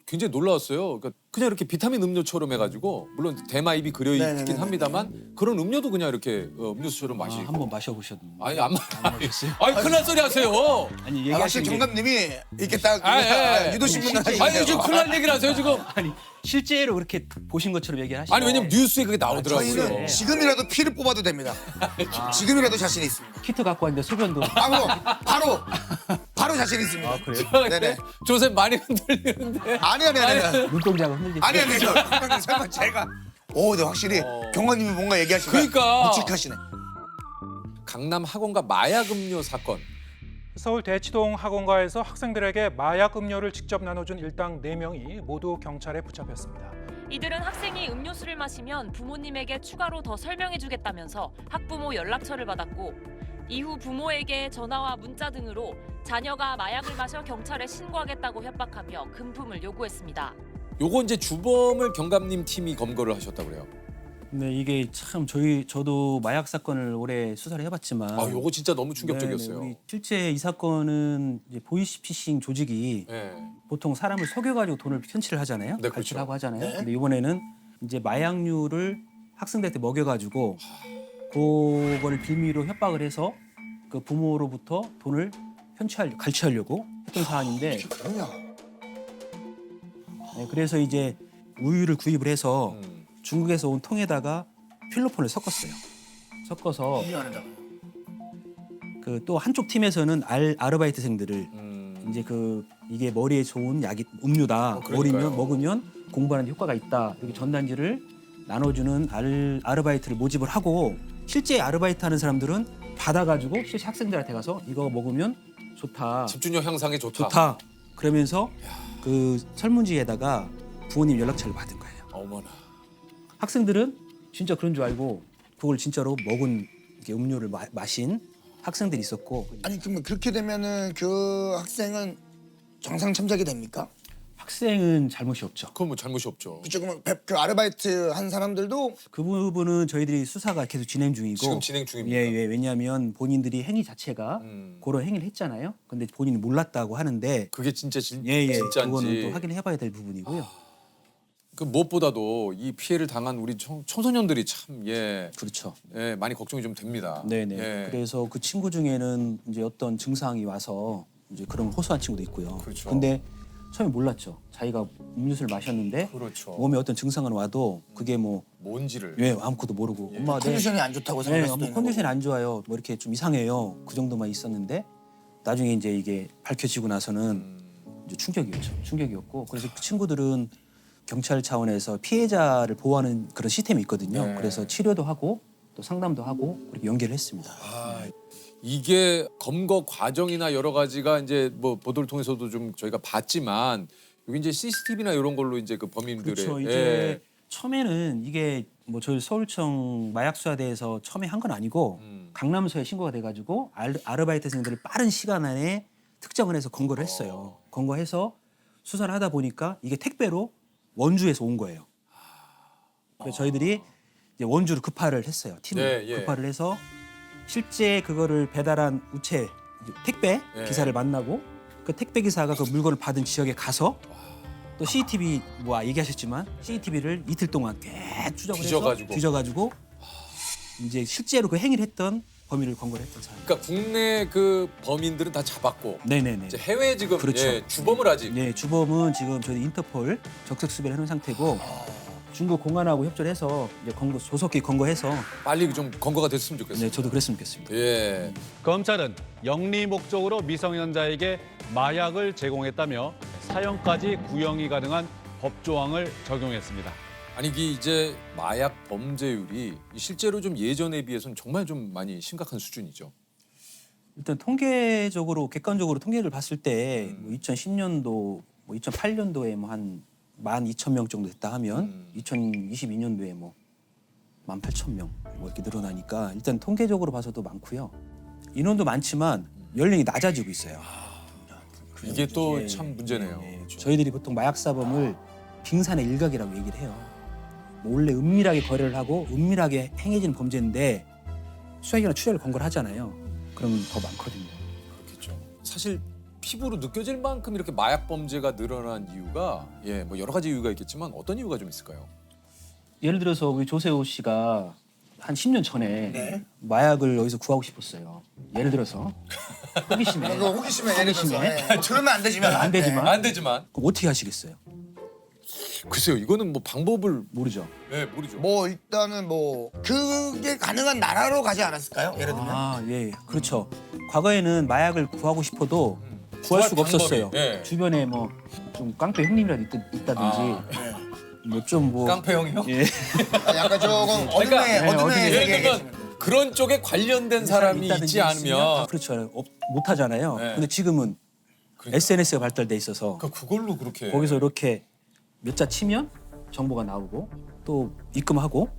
굉장히 놀라웠어요. 그러니까 그냥 이렇게 비타민 음료처럼 해가지고 물론 대마잎이 그려 있긴 합니다만 그런 음료도 그냥 이렇게 음료수처럼 마시고. 한번 마셔보셔도. 아니 안 마셨어요. 아니 큰일 날 소리 하세요. 아니 얘기하신 정감님이 이렇게 딱 유도신문 아니 지금 큰일 날 얘기를 하세요 지금. 아니 실제로 그렇게 보신 것처럼 얘기하시죠. 아니 왜냐면 뉴스에 그게 나오더라고요. 저희는 지금이라도 피를 뽑아도 됩니다. 지금이라도 자신 있습니다. 키트 갖고 왔는데 소변도. 바로 자신 있습니다. 그래요? 네네. 조셉 많이 흔들리는데. 아니. 눈동자가 흔들리죠. 아니. 설마 제가. 근데 확실히 경관님이 뭔가 얘기하시면 그러니까. 묵직하시네. 강남 학원가 마약 음료 사건. 서울 대치동 학원가에서 학생들에게 마약 음료를 직접 나눠준 일당 4명이 모두 경찰에 붙잡혔습니다. 이들은 학생이 음료수를 마시면 부모님에게 추가로 더 설명해주겠다면서 학부모 연락처를 받았고 이후 부모에게 전화와 문자 등으로 자녀가 마약을 마셔 경찰에 신고하겠다고 협박하며 금품을 요구했습니다. 요거 이제 주범을 경감님 팀이 검거를 하셨다고 그래요. 네, 이게 참 저도 마약 사건을 오래 수사를 해봤지만 요거 진짜 너무 충격적이었어요. 우리 실제 이 사건은 이제 보이스피싱 조직이 보통 사람을 속여가지고 돈을 편취를 하잖아요. 네, 갈취하고 하잖아요. 근데 이번에는 이제 마약류를 학생들한테 먹여가지고 그거를 빌미로 협박을 해서 그 부모로부터 돈을 갈취하려고 했던 사안인데. 네, 그래서 이제 우유를 구입을 해서 중국에서 온 통에다가 필로폰을 섞었어요. 섞어서 또 한쪽 팀에서는 아르바이트생들을 이제 이게 머리에 좋은 약이 음료다. 먹으면 공부하는 데 효과가 있다. 이렇게 전단지를 나눠주는 아르바이트를 모집을 하고 실제 아르바이트 하는 사람들은 받아가지고 실제 학생들한테 가서 이거 먹으면 좋다. 집중력 향상에 좋다. 그러면서 그 설문지에다가 부모님 연락처를 받은 거예요. 어머나. 학생들은 진짜 그런 줄 알고 그걸 진짜로 먹은 음료를 마신 학생들이 있었고. 아니 그러면 그렇게 되면은 그 학생은 정상 참작이 됩니까? 학생은 잘못이 없죠. 그건 뭐 잘못이 없죠. 그쵸, 그러면 그 아르바이트 한 사람들도 그 부분은 저희들이 수사가 계속 진행 중이고 지금 진행 중입니다. 예, 예. 왜냐하면 본인들이 행위 자체가 그런 행위를 했잖아요. 근데 본인이 몰랐다고 하는데 그게 진짜 예, 예. 진짜인지 그거는 또 확인해봐야 될 부분이고요. 그 무엇보다도 이 피해를 당한 우리 청소년들이 참 그렇죠. 예, 많이 걱정이 좀 됩니다. 네네. 예. 그래서 그 친구 중에는 이제 어떤 증상이 와서 이제 그런 호소한 친구도 있고요. 그렇죠. 근데 처음에 몰랐죠. 자기가 음료수를 마셨는데 그렇죠. 몸에 어떤 증상은 와도 그게 뭐 뭔지를 아무것도 모르고 엄마 컨디션이 안 좋다고 생각할 수도 있는 컨디션이 안 좋아요. 뭐 이렇게 좀 이상해요. 그 정도만 있었는데 나중에 이제 이게 밝혀지고 나서는 이제 충격이었고 그래서 그 친구들은 경찰 차원에서 피해자를 보호하는 그런 시스템이 있거든요. 네. 그래서 치료도 하고 또 상담도 하고 그렇게 연계를 했습니다. 이게 검거 과정이나 여러 가지가 이제 뭐 보도를 통해서도 좀 저희가 봤지만 여기 이제 CCTV나 이런 걸로 이제 그 범인들의 그렇죠. 이제 처음에는 이게 뭐 저희 서울청 마약수사대에서 처음에 한 건 아니고 강남서에 신고가 돼가지고 아르바이트생들을 빠른 시간 안에 특정을 해서 검거를 했어요. 검거해서 수사를 하다 보니까 이게 택배로 원주에서 온 거예요. 그래서 저희들이 이제 원주로 급파를 했어요. 팀을 급파를 해서 실제 그거를 배달한 우체 택배 기사를 만나고 그 택배 기사가 그 물건을 받은 지역에 가서 또 CCTV 뭐 얘기하셨지만 CCTV를 이틀 동안 꽤 추적을 해서 뒤져가지고 이제 실제로 그 행위를 했던 범인을 검거를 했던 사람. 그러니까 국내 그 범인들은 다 잡았고 네네네. 이제 해외 지금 그렇죠. 주범을 아직 주범은 지금 저희 인터폴 적색 수배를 해놓은 상태고 중국 공안하고 협조를 해서 이제 조속히 검거해서 빨리 좀 검거가 됐으면 좋겠어요. 네, 저도 그랬으면 좋겠습니다. 예. 검찰은 영리 목적으로 미성년자에게 마약을 제공했다며 사형까지 구형이 가능한 법조항을 적용했습니다. 아니 이게 이제 마약 범죄율이 실제로 좀 예전에 비해서는 정말 좀 많이 심각한 수준이죠. 일단 통계적으로 객관적으로 통계를 봤을 때 뭐 2010년도, 뭐 2008년도에 뭐 한 12,000명 정도 됐다 하면 2022년도에 뭐 18,000명 뭐 이렇게 늘어나니까 일단 통계적으로 봐서도 많고요. 인원도 많지만 연령이 낮아지고 있어요. 이게 또 참 문제네요. 저희들이 보통 마약 사범을 빙산의 일각이라고 얘기를 해요. 뭐 원래 은밀하게 거래를 하고 은밀하게 행해지는 범죄인데 수사기관에 추적을 검거를 하잖아요. 그러면 더 많거든요. 그렇겠죠. 사실 피부로 느껴질 만큼 이렇게 마약 범죄가 늘어난 이유가 뭐 여러 가지 이유가 있겠지만 어떤 이유가 좀 있을까요? 예를 들어서 우리 조세호 씨가 한 10년 전에 마약을 여기서 구하고 싶었어요. 예를 들어서 호기심에. 호기심에 예를 들어서 그러면 안 되지만 안 되지만 그럼 어떻게 하시겠어요? 글쎄요, 이거는 뭐 방법을 모르죠. 네, 모르죠. 뭐 일단은 뭐 그게 가능한 나라로 가지 않았을까요? 예를 들면. 예, 그렇죠. 과거에는 마약을 구하고 싶어도 구할 수가 없었어요. 주변에 뭐 좀 깡패 형님이라도 있다든지 뭐 좀 뭐 깡패 형이요? 예. 약간 조금 어둠의 세계에 계시는. 그런 쪽에 관련된 사람이 있지 않으면 그렇죠. 못 하잖아요. 근데 지금은 SNS가 발달돼 있어서 그걸로 그렇게 거기서 이렇게 몇 자 치면 정보가 나오고 또 입금하고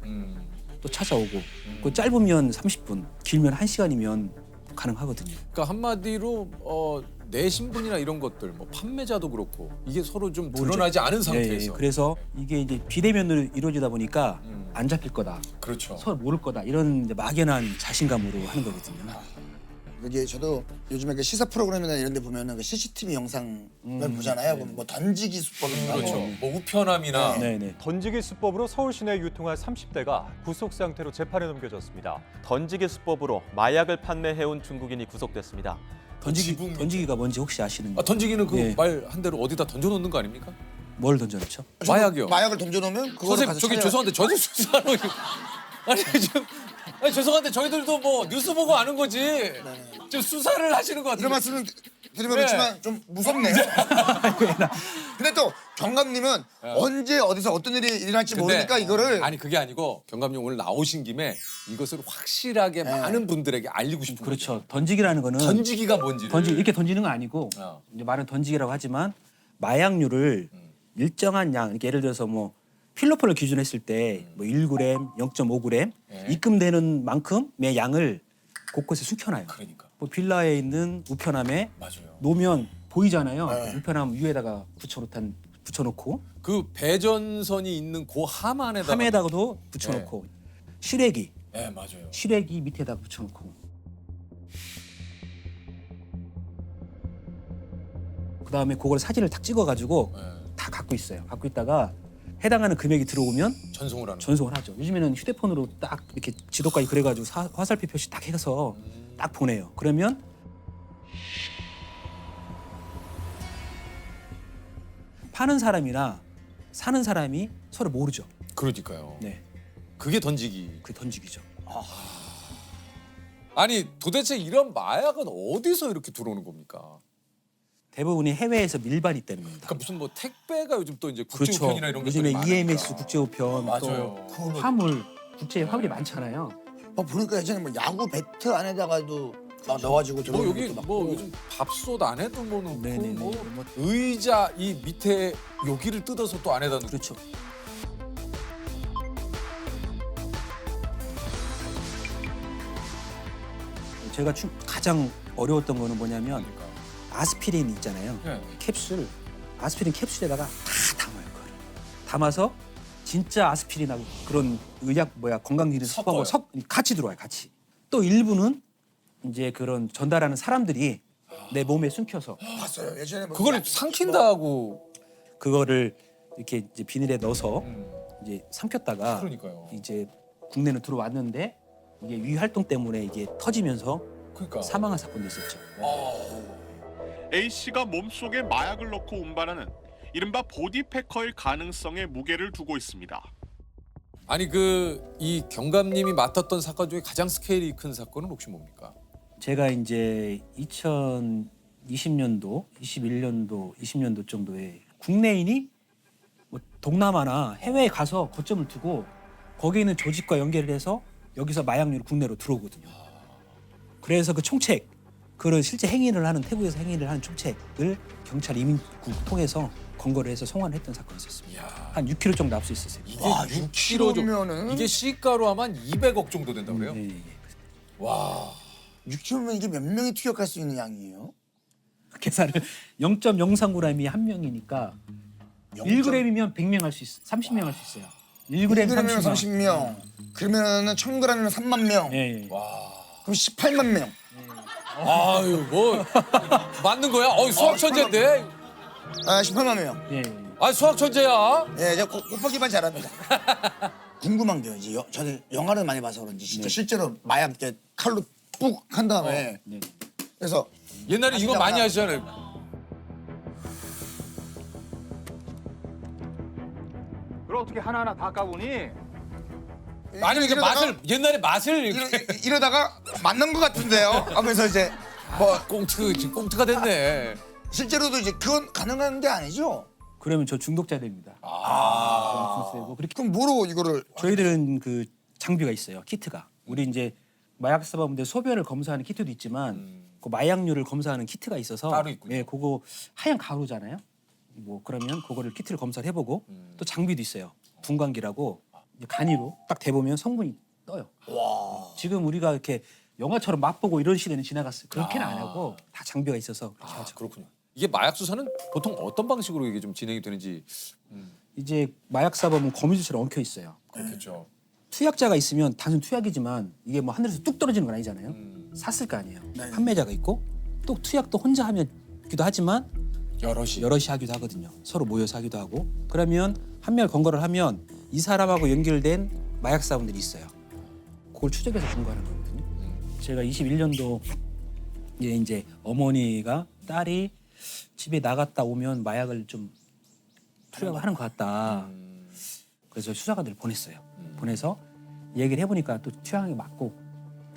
또 찾아오고 그 짧으면 30분, 길면 1시간이면 가능하거든요. 그러니까 한마디로 내 신분이나 이런 것들, 뭐 판매자도 그렇고 이게 서로 좀 드러나지 않은 상태에서. 그래서 이게 이제 비대면으로 이루어지다 보니까 안 잡힐 거다. 그렇죠. 서로 모를 거다. 이런 이제 막연한 자신감으로 하는 거거든요. 이게 저도 요즘에 그 시사 프로그램이나 이런 데 보면은 그 CCTV 영상을 보잖아요. 그럼 뭐 던지기 수법인가 그렇죠. 뭐 우편함이나 던지기 수법으로 서울 시내에 유통한 30대가 구속 상태로 재판에 넘겨졌습니다. 던지기 수법으로 마약을 판매해온 중국인이 구속됐습니다. 던지기가 뭔지 혹시 아시는가요? 던지기는 그 말 한 대로 어디다 던져놓는 거 아닙니까? 뭘 던져놓죠? 마약이요. 마약을 던져놓으면 그거를 선생님 가서 저기 찾아야- 죄송한데 저도 수사로 아니 죄송한데 저희들도 뭐 뉴스 보고 아는 거지. 좀 수사를 하시는 것 같아요. 이런 말씀을 드리면 그렇지만 좀 무섭네요. 근데 또 경감님은 언제 어디서 어떤 일이 일어날지 모르니까 이거를 아니 그게 아니고 경감님 오늘 나오신 김에 이것을 확실하게 많은 분들에게 알리고 싶은 그렇죠. 던지기라는 거는 던지기가 뭔지 이렇게 던지는 건 아니고 이제 말은 던지기라고 하지만 마약류를 일정한 양, 예를 들어서 뭐 필로폰을 기준했을 때 뭐 1g, 0.5g 입금되는 만큼의 양을 곳곳에 숨겨놔요. 그러니까. 뭐 빌라에 있는 우편함에 놓으면 보이잖아요. 불편하면 위에다가 붙여놓고 그 배전선이 있는 그 함 안에다가 함에다가도 붙여놓고 실외기 네, 맞아요. 실외기 밑에다가 붙여놓고 그다음에 그걸 사진을 딱 찍어가지고 다 갖고 있어요. 갖고 있다가 해당하는 금액이 들어오면 전송을 하죠. 요즘에는 휴대폰으로 딱 이렇게 지도까지 그래가지고 화살표 표시 딱 해서 딱 보내요. 그러면 파는 사람이나 사는 사람이 서로 모르죠. 그러니까요. 네. 그게 던지기. 그게 던지기죠. 아니 도대체 이런 마약은 어디서 이렇게 들어오는 겁니까? 대부분이 해외에서 밀반이 때는 겁니다. 그러니까 무슨 뭐 택배가 요즘 또 이제 그렇죠. 국제우편이나 이런 요즘에 것들이 EMS 많으니까. 국제우편 맞아요. 또 화물 국제 화물이 많잖아요. 보니까 예전에 뭐 야구 배트 안에다가도 막 넣어가지고 뭐 들어오는 여기 것도 막 뭐 보고. 요즘 밥솥 안에도 뭐 넣고 네네네. 뭐 의자 이 밑에 여기를 뜯어서 또 안에다 넣고 그렇죠. 제가 가장 어려웠던 거는 뭐냐면 아스피린 있잖아요. 네. 캡슐 아스피린 캡슐에다가 다 담아요. 그걸 담아서 진짜 아스피린하고 그런 의약 건강기능 섞어서 같이 들어와요. 같이. 또 일부는 이제 그런 전달하는 사람들이 내 몸에 숨겨서 봤어요. 예전에 뭐 그걸 삼킨다고 그거를 이렇게 이제 비닐에 넣어서 이제 삼켰다가 그러니까요. 이제 국내는 들어왔는데 이게 위 활동 때문에 이게 터지면서 그러니까. 사망한 사건도 있었죠. A 씨가 몸속에 마약을 넣고 운반하는 이른바 보디패커일 가능성에 무게를 두고 있습니다. 아니 이 경감님이 맡았던 사건 중에 가장 스케일이 큰 사건은 혹시 뭡니까? 제가 이제 2020년도, 21년도, 20년도 정도에 국내인이 뭐 동남아나 해외에 가서 거점을 두고 거기 있는 조직과 연결을 해서 여기서 마약류를 국내로 들어오거든요. 그래서 그 총책, 그런 실제 행위를 하는 태국에서 행위를 하는 총책을 경찰 이민국 통해서 검거를 해서 송환을 했던 사건이 있었습니다. 한 6kg 정도 압수 있었어요. 이게 6kg면은 이게 시가로 하면 200억 정도 된다고 그래요? 네. 와. 6kg면 이게 몇 명이 투약할 수 있는 양이에요? 계산을 0.039g이 한 명이니까 1g이면 100명 할 수 있어. 30명 할 수 있어요. 1g이면 30명. 그러면은 1000g이면 3만 명. 예. 그럼 18만 명. 아유 뭐 맞는 거야? 수학 천재인데. 18만 명. 예. 수학 천재야. 예, 제가 곱하기만 잘합니다. 궁금한 게요. 이제 저는 영화를 많이 봐서 그런지 진짜 실제로 마약 이렇게 칼로 뿍 한 다음에 그래서 옛날에 이거 많이 하시잖아요. 그걸 어떻게 하나하나 다 까보니? 아니 이게 옛날에 맛을 이러다가 맞는 것 같은데요. 하면서 이제 뭐 꽁트가 됐네. 실제로도 이제 그건 가능한 게 아니죠? 그러면 저 중독자 됩니다. 그럼 뭐로 이거를? 저희들은 그 장비가 있어요. 키트가. 우리 이제 마약 사범들 소변을 검사하는 키트도 있지만 그 마약류를 검사하는 키트가 있어서 따로 있군요. 예, 그거 하얀 가루잖아요. 뭐 그러면 그거를 키트를 검사를 해보고 또 장비도 있어요. 분광기라고 간이로 딱 대보면 성분이 떠요. 지금 우리가 이렇게 영화처럼 맛보고 이런 시대는 지나갔어요. 그렇게는 안 하고 다 장비가 있어서 그렇게 하죠. 그렇군요. 이게 마약 수사는 보통 어떤 방식으로 이게 좀 진행이 되는지. 이제 마약 사범은 거미줄처럼 엉켜 있어요. 그렇겠죠. 투약자가 있으면 단순 투약이지만 이게 뭐 하늘에서 뚝 떨어지는 건 아니잖아요. 샀을 거 아니에요. 판매자가 있고 또 투약도 혼자 하기도 하지만 여럿이 하기도 하거든요. 서로 모여서 하기도 하고. 그러면 한 명을 검거를 하면 이 사람하고 연결된 마약 사범들이 있어요. 그걸 추적해서 검거하는 거거든요. 제가 21년도에 이제 어머니가 딸이 집에 나갔다 오면 마약을 좀 투약을 하는 것 같다. 그래서 수사관들을 보냈어요. 보내서 얘기를 해보니까 또 투약이 맞고,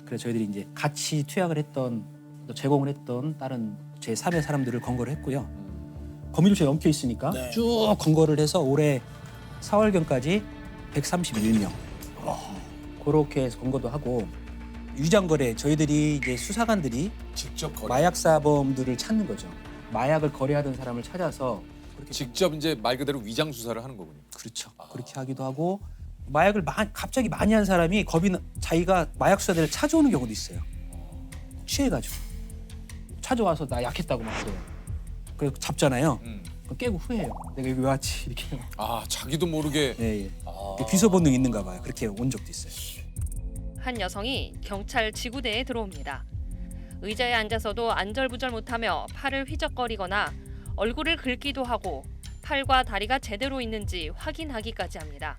그래서 저희들이 이제 같이 투약을 했던 또 제공을 했던 다른 제3의 사람들을 검거를 했고요. 거미줄처럼 엉켜 있으니까 쭉 검거를 해서 올해 4월경까지 131명 그렇게 해서 검거도 하고, 위장거래 저희들이 이제 수사관들이 직접 마약 사범들을 찾는 거죠. 마약을 거래하던 사람을 찾아서 직접 이제 말 그대로 위장 수사를 하는 거군요. 그렇죠. 그렇게 하기도 하고, 마약을 갑자기 많이 한 사람이 자기가 마약 수사대를 찾아오는 경우도 있어요. 취해가지고 찾아와서 나 약했다고 막 그래요. 그래서 잡잖아요. 깨고 후회해요. 내가 여기 왜 왔지 이렇게. 아 자기도 모르게. 예. 귀소 본능 있는가 봐요. 그렇게 온 적도 있어요. 한 여성이 경찰 지구대에 들어옵니다. 의자에 앉아서도 안절부절 못하며 팔을 휘적거리거나 얼굴을 긁기도 하고 팔과 다리가 제대로 있는지 확인하기까지 합니다.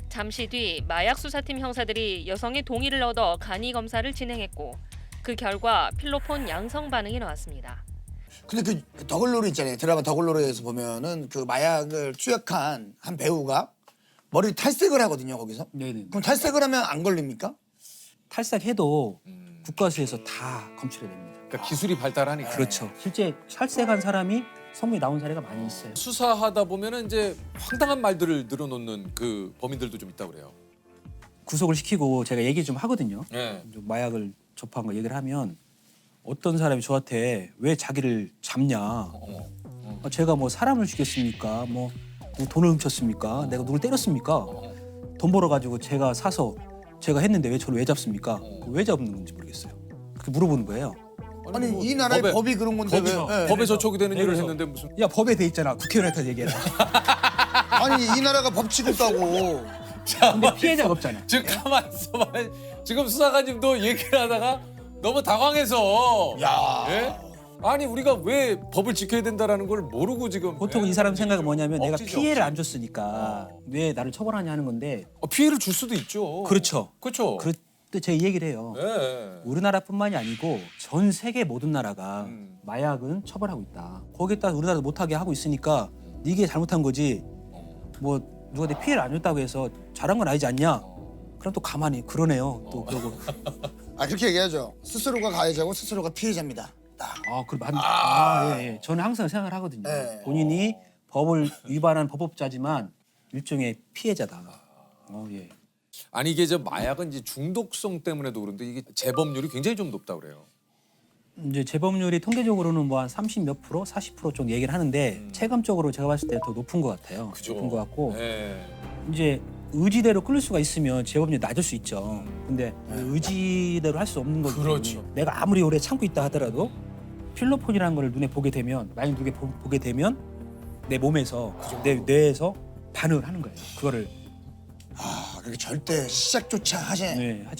잠시 뒤 마약 수사팀 형사들이 여성의 동의를 얻어 간이 검사를 진행했고 그 결과 필로폰 양성 반응이 나왔습니다. 근데 그 더글로리 있잖아요. 드라마 더글로리에서 보면은 그 마약을 투약한 한 배우가 머리 탈색을 하거든요, 거기서. 네네. 그럼 탈색을 하면 안 걸립니까? 탈색해도 국가수에서 다 검출해야 됩니다. 그러니까 기술이 발달하니까. 그렇죠. 실제 탈색한 사람이 성공이 나온 사례가 많이 있어요. 수사하다 보면은 이제 황당한 말들을 늘어놓는 그 범인들도 좀 있다고 그래요. 구속을 시키고 제가 얘기 좀 하거든요. 네. 좀 마약을 접한 거 얘기를 하면 어떤 사람이 저한테 왜 자기를 잡냐. 제가 뭐 사람을 죽였습니까? 뭐 돈을 훔쳤습니까? 내가 누굴 때렸습니까? 돈 벌어가지고 제가 사서 제가 했는데 왜 저를 왜 잡습니까? 왜 잡는 건지 모르겠어요. 그렇게 물어보는 거예요. 아니 이 나라의 법이 그런 건데 왜? 법에 저촉이 되는 일을 그래서, 했는데 무슨? 야 법에 돼 있잖아. 국회의원한테 얘기해라. 아니 이 나라가 법치고 있다고. 근데 피해자가 없잖아. 지금 가만 있어봐. 지금 수사관님도 얘기를 하다가 너무 당황해서. 야. 예? 아니 우리가 왜 법을 지켜야 된다라는 걸 모르고 지금. 보통 이 사람 생각은 뭐냐면 내가 억지죠, 피해를 안 줬으니까 왜 나를 처벌하냐 하는 건데. 피해를 줄 수도 있죠. 그렇죠. 그렇죠. 그때 제가 이 얘기를 해요. 네. 우리나라뿐만이 아니고 전 세계 모든 나라가 마약은 처벌하고 있다. 거기에다 우리나라도 못하게 하고 있으니까 이게 잘못한 거지. 뭐 누가 내 피해를 안 줬다고 해서 잘한 건 아니지 않냐? 그럼 또 가만히 그러네요. 또 그러고. 아 그렇게 얘기하죠. 스스로가 가해자고 스스로가 피해자입니다. 예. 저는 항상 생각을 하거든요. 네. 본인이 법을 위반한 법업자지만 일종의 피해자다. 예. 아니 이게 저 마약은 이제 중독성 때문에도 그런데 이게 재범률이 굉장히 좀 높다고 그래요. 이제 재범률이 통계적으로는 뭐 한 30 몇 프로, 40% 정도 얘기를 하는데 체감적으로 제가 봤을 때 더 높은 것 같아요. 그죠. 높은 것 같고 네. 이제 의지대로 끌릴 수가 있으면 재범률이 낮을 수 있죠. 근데 의지대로 할 수 없는 거기 때문에 그렇죠. 내가 아무리 오래 참고 있다 하더라도 필로폰이라는 걸 눈에 보게 되면 만약 눈에 보게 되면 내 몸에서 내 뇌에서 반응을 하는 거예요. 그거를 그렇게 절대 시작조차 하지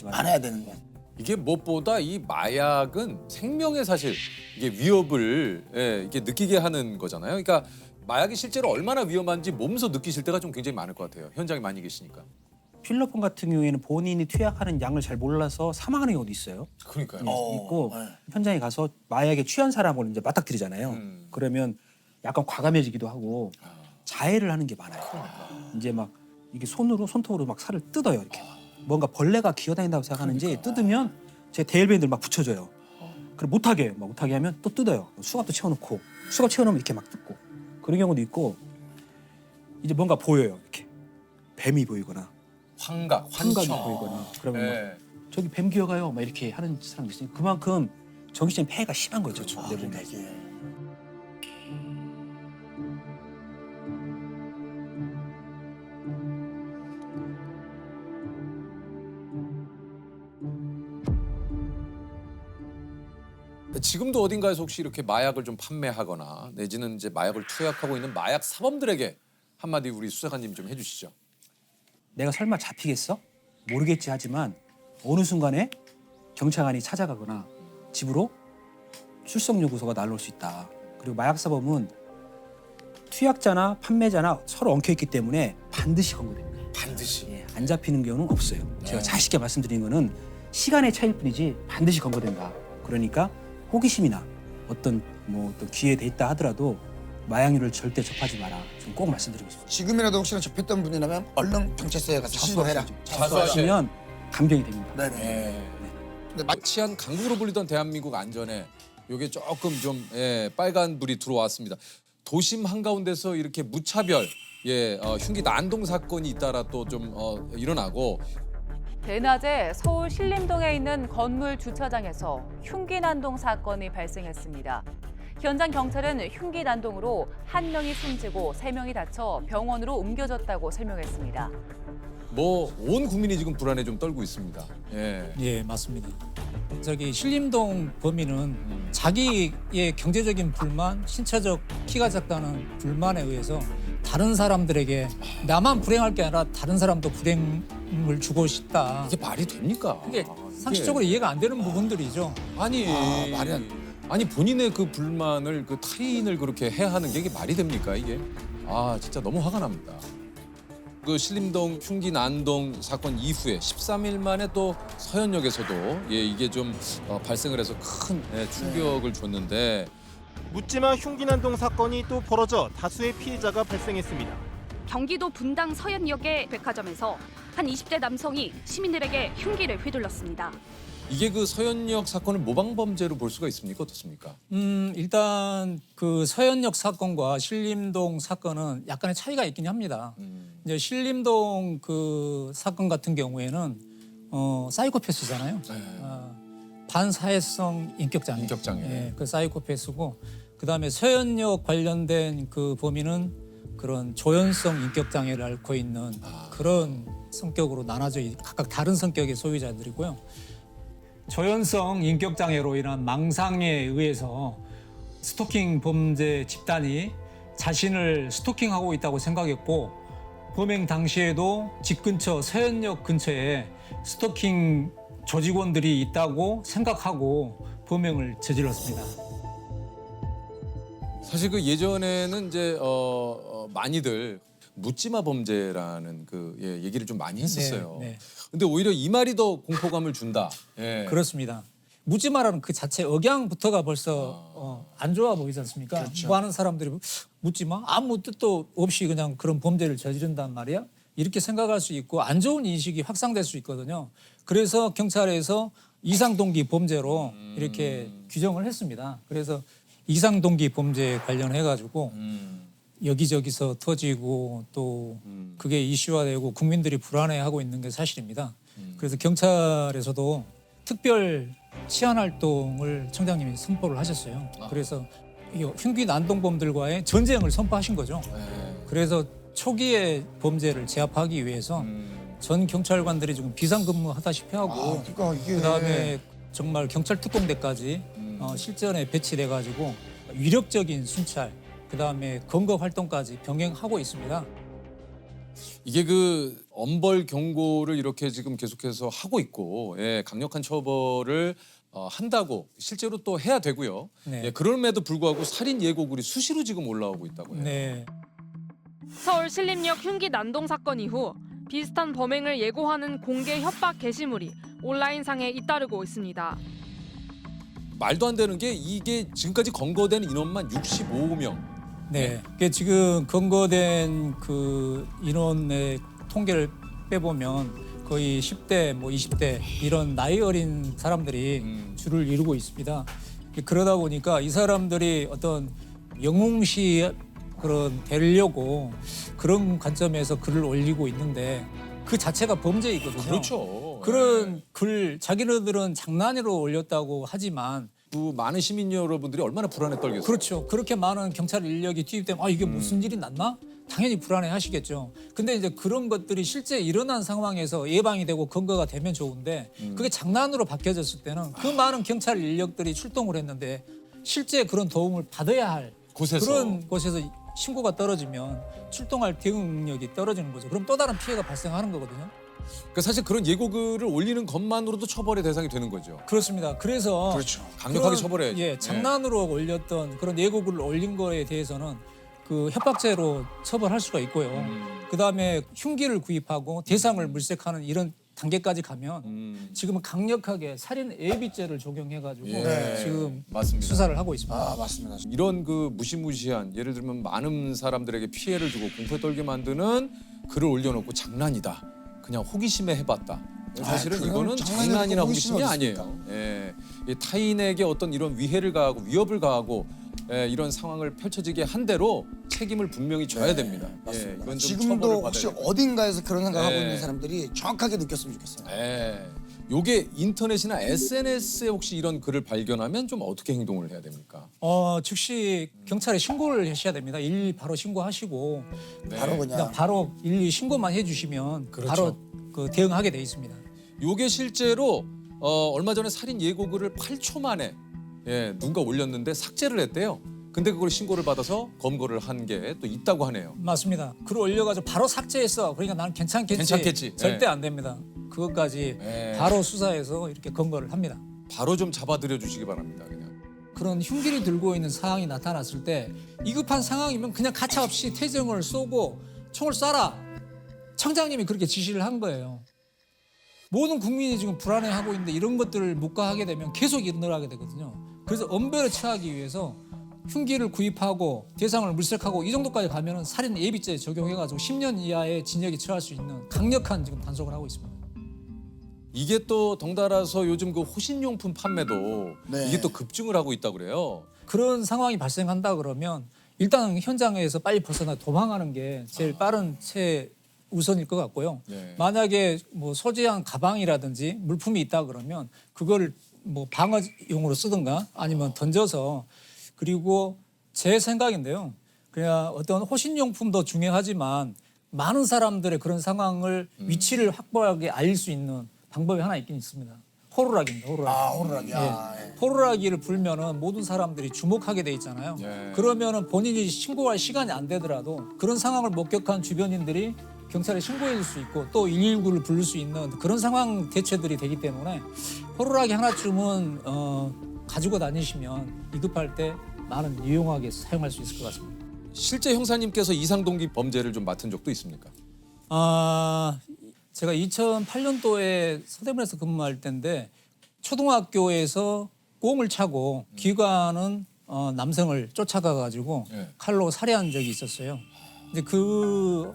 말아요. 않아야 되는 거야. 이게 무엇보다 이 마약은 생명에 사실 이게 위협을 이게 느끼게 하는 거잖아요. 그러니까 마약이 실제로 얼마나 위험한지 몸소 느끼실 때가 좀 굉장히 많을 것 같아요. 현장에 많이 계시니까. 필로폰 같은 경우에는 본인이 투약하는 양을 잘 몰라서 사망하는 경우도 있어요. 그러니까요. 있고 현장에 가서 마약에 취한 사람을 이제 맞닥뜨리잖아요. 그러면 약간 과감해지기도 하고 자해를 하는 게 많아요. 이제 막 이게 손톱으로 막 살을 뜯어요. 이렇게 뭔가 벌레가 기어다닌다고 생각하는지 뜯으면 제 데일밴드를 막 붙여줘요. 그럼 못하게 하면 또 뜯어요. 수갑도 채워놓고 수갑 채워놓으면 이렇게 막 뜯고 그런 경우도 있고 이제 뭔가 보여요. 이렇게 뱀이 보이거나 환각이 보이거나 그러면 막 저기 뱀 기어가요. 막 이렇게 하는 사람이 있으니까 그만큼 정신적인 폐해가 심한 거죠. 내 몸에. 지금도 어딘가에서 혹시 이렇게 마약을 좀 판매하거나 내지는 이제 마약을 투약하고 있는 마약 사범들에게 한마디 우리 수사관님 좀 해주시죠. 내가 설마 잡히겠어? 모르겠지 하지만 어느 순간에 경찰관이 찾아가거나 집으로 출석 요구서가 날라올 수 있다. 그리고 마약 사범은 투약자나 판매자나 서로 엉켜있기 때문에 반드시 검거됩니다. 반드시. 안 잡히는 경우는 없어요. 제가 자신있게 말씀드린 거는 시간의 차이일 뿐이지 반드시 검거된다. 그러니까 호기심이나 어떤 기회에 돼 있다 하더라도 마약류를 절대 접하지 마라. 좀 꼭 말씀드리고 싶습니다. 지금이라도 혹시나 접했던 분이라면 얼른 경찰서에 가서 신고해라. 자수하시면 감경이 됩니다. 네네. 치안 강국으로 불리던 대한민국 안전에 이게 조금 좀 빨간 불이 들어왔습니다. 도심 한가운데서 이렇게 무차별 흉기 난동 사건이 잇따라 또 좀 일어나고 대낮에 서울 신림동에 있는 건물 주차장에서 흉기 난동 사건이 발생했습니다. 현장 경찰은 흉기 난동으로 한 명이 숨지고 3명이 다쳐 병원으로 옮겨졌다고 설명했습니다. 뭐 온 국민이 지금 불안에 좀 떨고 있습니다. 예. 예, 맞습니다. 저기 신림동 범인은 자기의 경제적인 불만, 신체적 키가 작다는 불만에 의해서 다른 사람들에게 나만 불행할 게 아니라 다른 사람도 불행을 주고 싶다. 이게 말이 됩니까? 이게 상식적으로 이해가 안 되는 부분들이죠. 아니 말이 안 아니 본인의 그 불만을 그 타인을 그렇게 해하는 게 이게 말이 됩니까 이게? 아 진짜 너무 화가 납니다. 그 신림동 흉기 난동 사건 이후에 13일 만에 또 서현역에서도 예 이게 좀 발생을 해서 큰 충격을 줬는데 묻지마 흉기난동 사건이 또 벌어져 다수의 피해자가 발생했습니다. 경기도 분당 서현역의 백화점에서 한 20대 남성이 시민들에게 흉기를 휘둘렀습니다. 이게 그 서현역 사건을 모방범죄로 볼 수가 있습니까? 어떻습니까? 일단 그 서현역 사건과 신림동 사건은 약간의 차이가 있긴 합니다. 이제 신림동 그 사건 같은 경우에는 사이코패스잖아요. 반사회성 인격장애. 예, 그 사이코패스고 그다음에 서현역 관련된 그 범인은 그런 조현성 인격장애를 앓고 있는 그런 성격으로 나눠져 각각 다른 성격의 소유자들이고요. 조현성 인격장애로 인한 망상에 의해서 스토킹 범죄 집단이 자신을 스토킹하고 있다고 생각했고 범행 당시에도 집 근처 서현역 근처에 스토킹 조직원들이 있다고 생각하고 범행을 저질렀습니다. 사실 그 예전에는 이제 많이들 묻지마 범죄라는 그 얘기를 좀 많이 했었어요. 네. 근데 오히려 이 말이 더 공포감을 준다. 예. 그렇습니다. 묻지마라는 그 자체 억양부터가 벌써 안 좋아 보이지 않습니까? 그렇죠. 뭐 하는 사람들이 묻지마 아무 뜻도 없이 그냥 그런 범죄를 저지른단 말이야. 이렇게 생각할 수 있고 안 좋은 인식이 확산될 수 있거든요. 그래서 경찰에서 이상동기 범죄로 이렇게 규정을 했습니다. 그래서 이상동기 범죄에 관련해가지고 여기저기서 터지고 또 그게 이슈화되고 국민들이 불안해하고 있는 게 사실입니다. 그래서 경찰에서도 특별 치안활동을 청장님이 선포를 하셨어요. 그래서 이 흉기 난동범들과의 전쟁을 선포하신 거죠. 그래서 초기의 범죄를 제압하기 위해서 전 경찰관들이 지금 비상근무하다시피 하고 그다음에 정말 경찰 특공대까지 실전에 배치돼가지고 위력적인 순찰 그다음에 검거 활동까지 병행하고 있습니다. 이게 그 엄벌 경고를 이렇게 지금 계속해서 하고 있고 강력한 처벌을 한다고 실제로 또 해야 되고요. 네. 그럼에도 불구하고 살인 예고글이 수시로 지금 올라오고 있다고요. 네. 서울 신림역 흉기 난동 사건 이후 비슷한 범행을 예고하는 공개 협박 게시물이 온라인상에 잇따르고 있습니다. 말도 안 되는 게 이게 지금까지 검거된 인원만 65명. 네. 그게 지금 검거된 그 인원의 통계를 빼보면 거의 10대, 뭐 20대 이런 나이 어린 사람들이 줄을 이루고 있습니다. 그러다 보니까 이 사람들이 어떤 영웅시 그런 되려고 그런 관점에서 글을 올리고 있는데 그 자체가 범죄이거든요. 그렇죠. 그런 글 자기네들은 장난으로 올렸다고 하지만 그 많은 시민 여러분들이 얼마나 불안에 떨겠어요. 그렇죠. 그렇게 많은 경찰 인력이 투입되면 이게 무슨 일이 났나? 당연히 불안해 하시겠죠. 근데 이제 그런 것들이 실제 일어난 상황에서 예방이 되고 검거가 되면 좋은데 그게 장난으로 바뀌어졌을 때는 그 많은 경찰 인력들이 출동을 했는데 실제 그런 도움을 받아야 할 그런 곳에서 신고가 떨어지면 출동할 대응력이 떨어지는 거죠. 그럼 또 다른 피해가 발생하는 거거든요. 그러니까 사실 그런 예고글을 올리는 것만으로도 처벌의 대상이 되는 거죠. 그렇습니다. 그래서 그렇죠. 강력하게 처벌해야죠. 예, 장난으로 올렸던 그런 예고글을 올린 거에 대해서는 그 협박죄로 처벌할 수가 있고요. 그다음에 흉기를 구입하고 대상을 물색하는 이런 단계까지 가면 지금은 강력하게 살인 예비죄를 적용해가지고 지금 맞습니다. 수사를 하고 있습니다. 맞습니다. 이런 그 무시무시한 예를 들면 많은 사람들에게 피해를 주고 공포에 떨게 만드는 글을 올려놓고 장난이다. 그냥 호기심에 해봤다. 사실은 이거는 장난이나 호기심이 아니에요. 이 타인에게 어떤 이런 위해를 가하고 위협을 가하고 이런 상황을 펼쳐지게 한 대로 책임을 분명히 져야 됩니다. 맞습니다. 이건 좀 지금도 처벌을 혹시 받아야 돼요. 어딘가에서 그런 생각하고 있는 사람들이 정확하게 느꼈으면 좋겠어요. 요게 인터넷이나 SNS에 혹시 이런 글을 발견하면 좀 어떻게 행동을 해야 됩니까? 즉시 경찰에 신고를 하셔야 됩니다. 112 바로 신고하시고 네. 바로 그냥. 바로 112 신고만 해주시면 그렇죠. 바로 그 대응하게 돼 있습니다. 요게 실제로 얼마 전에 살인 예고글을 8초 만에 누군가 올렸는데 삭제를 했대요. 근데 그걸 신고를 받아서 검거를 한 게 또 있다고 하네요. 맞습니다. 글을 올려가지고 바로 삭제했어. 그러니까 나는 괜찮겠지. 절대 안 됩니다. 그것까지 바로 수사해서 이렇게 검거를 합니다. 바로 좀 잡아들여 주시기 바랍니다. 그냥. 그런 흉기를 들고 있는 상황이 나타났을 때 위급한 상황이면 그냥 가차없이 태정을 쏘고 총을 쏴라. 청장님이 그렇게 지시를 한 거예요. 모든 국민이 지금 불안해하고 있는데 이런 것들을 묵과하게 되면 계속 일어나게 되거든요. 그래서 엄벌을 처하기 위해서 흉기를 구입하고 대상을 물색하고 이 정도까지 가면은 살인 예비죄 적용해가지고 10년 이하의 징역에 처할 수 있는 강력한 지금 단속을 하고 있습니다. 이게 또 덩달아서 요즘 그 호신용품 판매도 이게 또 급증을 하고 있다고 그래요. 그런 상황이 발생한다 그러면 일단 현장에서 빨리 벗어나 도망하는 게 제일 빠른 우선일 것 같고요. 만약에 뭐 소지한 가방이라든지 물품이 있다 그러면 그걸 뭐 방어용으로 쓰든가 아니면 던져서 그리고 제 생각인데요. 그냥 어떤 호신용품도 중요하지만 많은 사람들의 그런 상황을 위치를 확보하게 알릴 수 있는 방법이 하나 있긴 있습니다. 호루라기입니다. 호루라기. 호루라기. 호루라기를 불면은 모든 사람들이 주목하게 돼 있잖아요. 그러면은 본인이 신고할 시간이 안 되더라도 그런 상황을 목격한 주변인들이 경찰에 신고해 줄 수 있고 또 119를 부를 수 있는 그런 상황 대처들이 되기 때문에 호루라기 하나쯤은 가지고 다니시면 위급할 때 많은 유용하게 사용할 수 있을 것 같습니다. 실제 형사님께서 이상동기 범죄를 좀 맡은 적도 있습니까? 제가 2008년도에 서대문에서 근무할 때인데 초등학교에서 꽁을 차고 귀가하는 남성을 쫓아가 가지고 칼로 살해한 적이 있었어요. 근데 그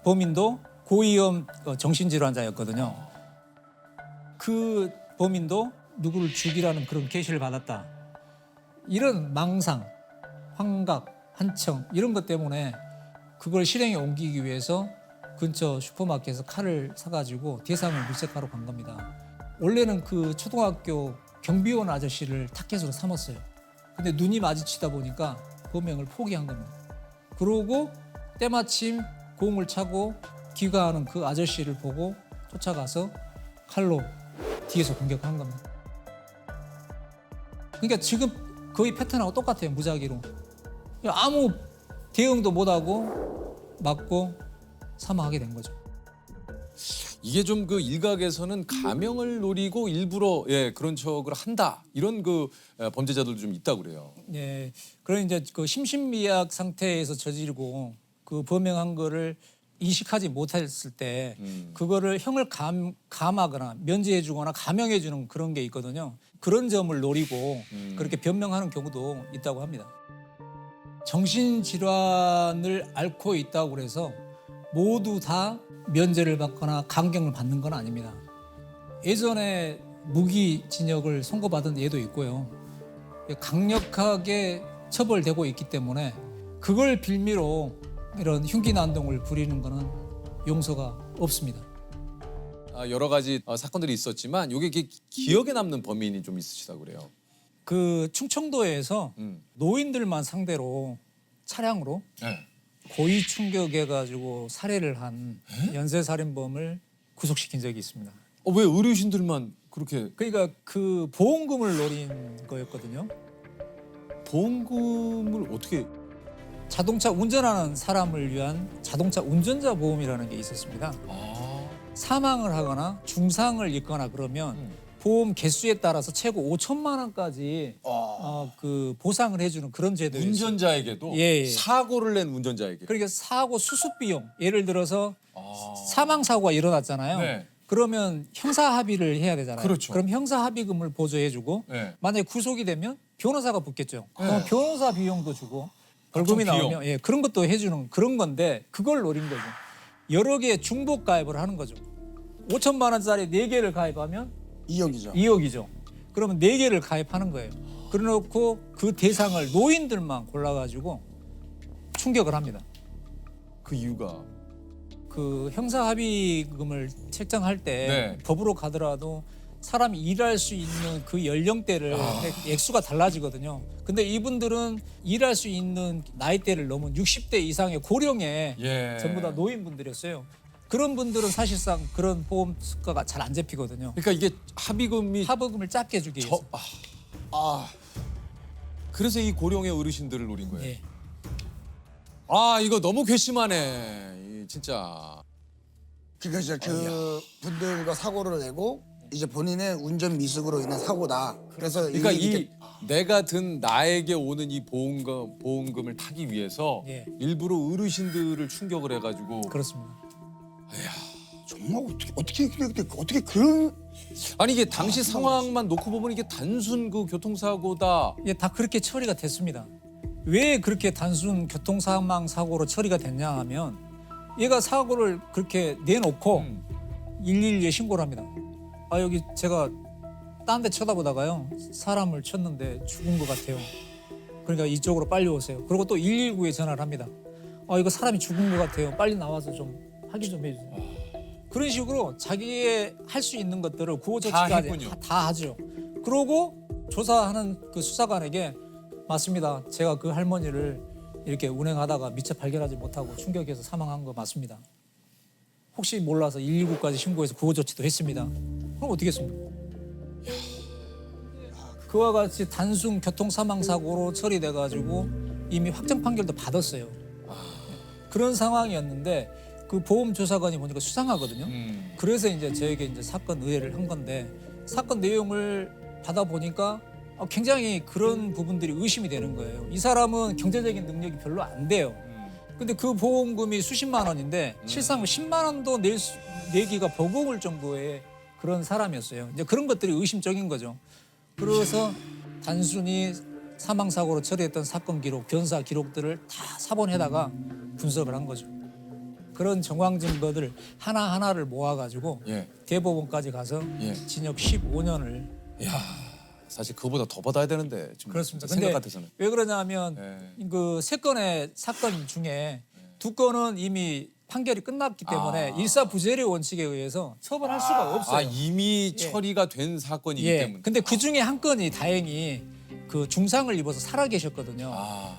범인도 고위험 정신질환자였거든요. 그 범인도 누구를 죽이라는 그런 계시를 받았다. 이런 망상, 환각, 한청 이런 것 때문에 그걸 실행에 옮기기 위해서 근처 슈퍼마켓에서 칼을 사가지고 대상을 물색하러 간 겁니다. 원래는 그 초등학교 경비원 아저씨를 타겟으로 삼았어요. 근데 눈이 마주치다 보니까 범행을 포기한 겁니다. 그러고 때마침 공을 차고 귀가하는 그 아저씨를 보고 쫓아가서 칼로 뒤에서 공격한 겁니다. 그러니까 지금 거의 패턴하고 똑같아요. 무작위로. 아무 대응도 못하고 맞고 사망하게 된 거죠. 이게 좀 그 일각에서는 가명을 노리고 일부러 그런 척을 한다 이런 그 범죄자들도 좀 있다고 그래요. 예, 그런 이제 그 심신미약 상태에서 저지르고 그 범행한 거를 인식하지 못했을 때 그거를 형을 감하거나 면제해주거나 감형해주는 그런 게 있거든요. 그런 점을 노리고 그렇게 변명하는 경우도 있다고 합니다. 정신질환을 앓고 있다고 해서 모두 다 면제를 받거나 감경을 받는 건 아닙니다. 예전에 무기징역을 선고받은 예도 있고요. 강력하게 처벌되고 있기 때문에 그걸 빌미로 이런 흉기난동을 부리는 거는 용서가 없습니다. 여러 가지 사건들이 있었지만 이게 기억에 남는 범인이 좀 있으시다고 그래요. 그 충청도에서 노인들만 상대로 차량으로 고의 충격해가지고 살해를 한 연쇄살인범을 구속시킨 적이 있습니다. 왜 의료진들만 그렇게? 그러니까 그 보험금을 노린 거였거든요. 보험금을 어떻게? 자동차 운전하는 사람을 위한 자동차 운전자 보험이라는 게 있었습니다. 사망을 하거나 중상을 입거나 그러면 보험 개수에 따라서 최고 5천만 원까지 그 보상을 해주는 그런 제도였어요. 운전자에게도? 예. 사고를 낸 운전자에게? 그러니까 사고 수습 비용, 예를 들어서 사망 사고가 일어났잖아요. 네. 그러면 형사 합의를 해야 되잖아요. 그렇죠. 그럼 형사 합의금을 보조해주고 만약에 구속이 되면 변호사가 붙겠죠. 그럼 변호사 비용도 주고 벌금이 나오면 그런 것도 해주는 그런 건데 그걸 노린 거죠. 여러 개의 중복 가입을 하는 거죠. 5천만 원짜리 4개를 가입하면 2억이죠. 2억이죠. 그러면 4개를 가입하는 거예요. 그래놓고 그 대상을 노인들만 골라가지고 충격을 합니다. 그 이유가? 그 형사 합의금을 책정할 때 법으로 가더라도 사람이 일할 수 있는 그 연령대를 액수가 달라지거든요. 근데 이분들은 일할 수 있는 나이대를 넘은 60대 이상의 고령의 전부 다 노인분들이었어요. 그런 분들은 사실상 그런 보험 수가가 잘 안 잡히거든요. 그러니까 이게 합의금을 작게 주기 위해서. 그래서 이 고령의 어르신들을 노린 거예요. 예. 아 이거 너무 괘씸하네. 진짜. 그러니까 이제 그 분들과 사고를 내고 이제 본인의 운전 미숙으로 인한 사고다. 그래서 그러니까 이 내가 든 나에게 오는 이 보험금을 타기 위해서 일부러 어르신들을 충격을 해가지고. 그렇습니다. 정말 어떻게 그런 아니 이게 당시 상황만 놓고 보면 이게 단순 그 교통사고다. 예, 다 그렇게 처리가 됐습니다. 왜 그렇게 단순 교통사망 사고로 처리가 됐냐 하면 얘가 사고를 그렇게 내놓고 112에 신고를 합니다. 아 여기 제가 딴 데 쳐다보다가요 사람을 쳤는데 죽은 것 같아요. 그러니까 이쪽으로 빨리 오세요. 그리고 또 119에 전화를 합니다. 아 이거 사람이 죽은 것 같아요. 빨리 나와서 좀 확인 좀 해주세요. 그런 식으로 자기의 할 수 있는 것들을 구호조치까지 다 하죠. 그러고 조사하는 그 수사관에게 맞습니다. 제가 그 할머니를 이렇게 운행하다가 미처 발견하지 못하고 충격해서 사망한 거 맞습니다. 혹시 몰라서 119까지 신고해서 구호조치도 했습니다. 그럼 어떻게 했습니까? 그와 같이 단순 교통사망사고로 처리돼가지고 이미 확정 판결도 받았어요. 그런 상황이었는데 그 보험조사관이 보니까 수상하거든요. 그래서 이제 저에게 이제 사건 의뢰를 한 건데 사건 내용을 받아보니까 굉장히 그런 부분들이 의심이 되는 거예요. 이 사람은 경제적인 능력이 별로 안 돼요. 근데 그 보험금이 수십만 원인데 실상 10만 원도 내기가 버거울 정도의 그런 사람이었어요. 이제 그런 것들이 의심적인 거죠. 그래서 단순히 사망사고로 처리했던 사건 기록, 변사 기록들을 다 사본에다가 분석을 한 거죠. 그런 정황 증거들 하나하나를 모아가지고 대법원까지 가서 징역 15년을. 사실 그거보다 더 받아야 되는데 지금 그렇습니다. 생각 근데 같아서는. 왜 그러냐면 그 3건의 사건 중에 2건은 이미 판결이 끝났기 때문에 일사부재료 원칙에 의해서 처벌할 수가 없어요. 이미 처리가 된 사건이기 때문에. 근데 그 중에 한 건이 다행히 그 중상을 입어서 살아 계셨거든요.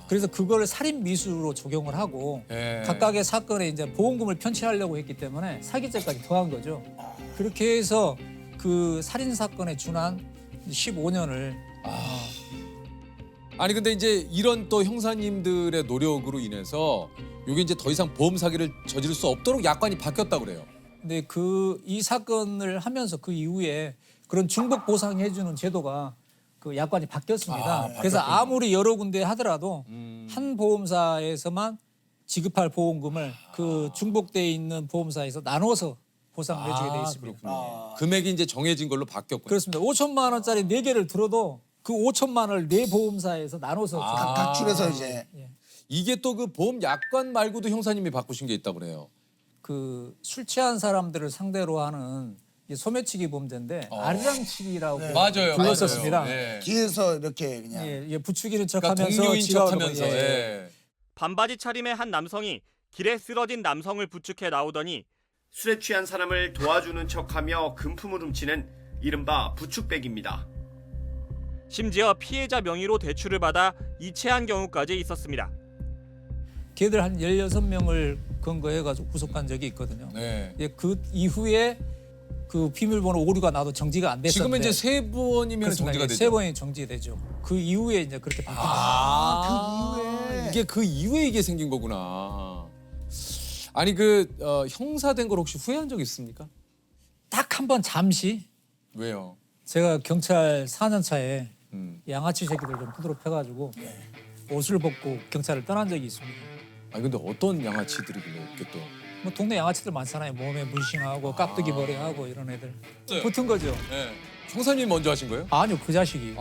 그래서 그걸 살인 미수로 적용을 하고 각각의 사건에 이제 보험금을 편취하려고 했기 때문에 사기죄까지 더한 거죠. 그렇게 해서 그 살인 사건에 준한 15년을. 아니 근데 이제 이런 또 형사님들의 노력으로 인해서 이게 이제 더 이상 보험 사기를 저지를 수 없도록 약관이 바뀌었다 그래요. 근데 이 사건을 하면서 그 이후에 그런 중복 보상해주는 제도가 그 약관이 바뀌었습니다. 그래서 아무리 여러 군데 하더라도 한 보험사에서만 지급할 보험금을 그 중복돼 있는 보험사에서 나눠서 보상을 해주게 돼 있습니다. 금액이 이제 정해진 걸로 바뀌었군요. 그렇습니다. 5천만 원짜리 4개를 들어도 그 5천만 원을 4보험사에서 나눠서 각출해서 이제 이게 또 그 보험 약관 말고도 형사님이 바꾸신 게 있다고 그래요. 그 술 취한 사람들을 상대로 하는 소매치기 범죄인데 아리랑치기라고 맞아요, 불렀었습니다. 맞아요. 뒤에서 이렇게 그냥 부추기는 그러니까 척하면서 동료인 척하면서 반바지 차림의 한 남성이 길에 쓰러진 남성을 부축해 나오더니 술에 취한 사람을 도와주는 척하며 금품을 훔치는 이른바 부축백입니다. 심지어 피해자 명의로 대출을 받아 이체한 경우까지 있었습니다. 걔들 한 16명을 근거해가지고 구속한 적이 있거든요. 그 이후에 그 비밀번호 오류가 나도 정지가 안 됐었는데 지금은 이제 3번이면 정지가 되죠. 3번이 정지되죠. 그 이후에 이제 그렇게 바뀌었습니다. 이게 그 이후에 이게 생긴 거구나. 아니 형사된 걸 혹시 후회한 적 있습니까? 딱 한 번 잠시. 왜요? 제가 경찰 4년 차에 양아치 새끼들 좀 푸드로 펴가지고 옷을 벗고 경찰을 떠난 적이 있습니다. 아니 근데 어떤 양아치들이길래 이렇게 또? 뭐 동네 양아치들 많잖아요. 몸에 문신하고 깍두기 머리하고 이런 애들. 붙은 거죠. 형사님 먼저 하신 거예요? 아니요, 그 자식이.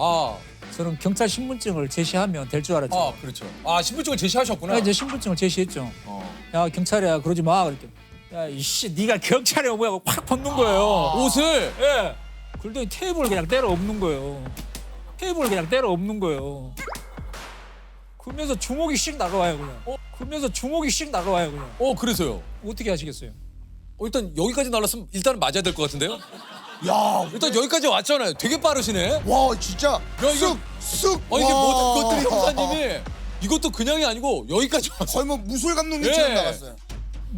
저는 경찰 신분증을 제시하면 될 줄 알았죠. 그렇죠. 신분증을 제시하셨구나. 이제 신분증을 제시했죠. 야 경찰이야 그러지 마. 그랬더니 야 이씨 네가 경찰이야 뭐야 확 벗는 거예요. 옷을. 그러더니 테이블을 그냥 때려 엎는 거예요. 테이블을 그냥 때려 엎는 거예요. 그러면서 주먹이 씩 나가와요 그냥. 그러면서 주먹이 씩 나가와요 그냥. 그래서요? 어떻게 하시겠어요? 일단 여기까지 날랐으면 일단은 맞아야 될 것 같은데요? 야, 일단 여기까지 왔잖아요. 되게 빠르시네. 와, 진짜. 이거 쑥. 이게 와. 모든 것들이 형사님이 이것도 그냥이 아니고 여기까지 왔어요. 거의 뭐 무술 감독님처럼 예. 나갔어요.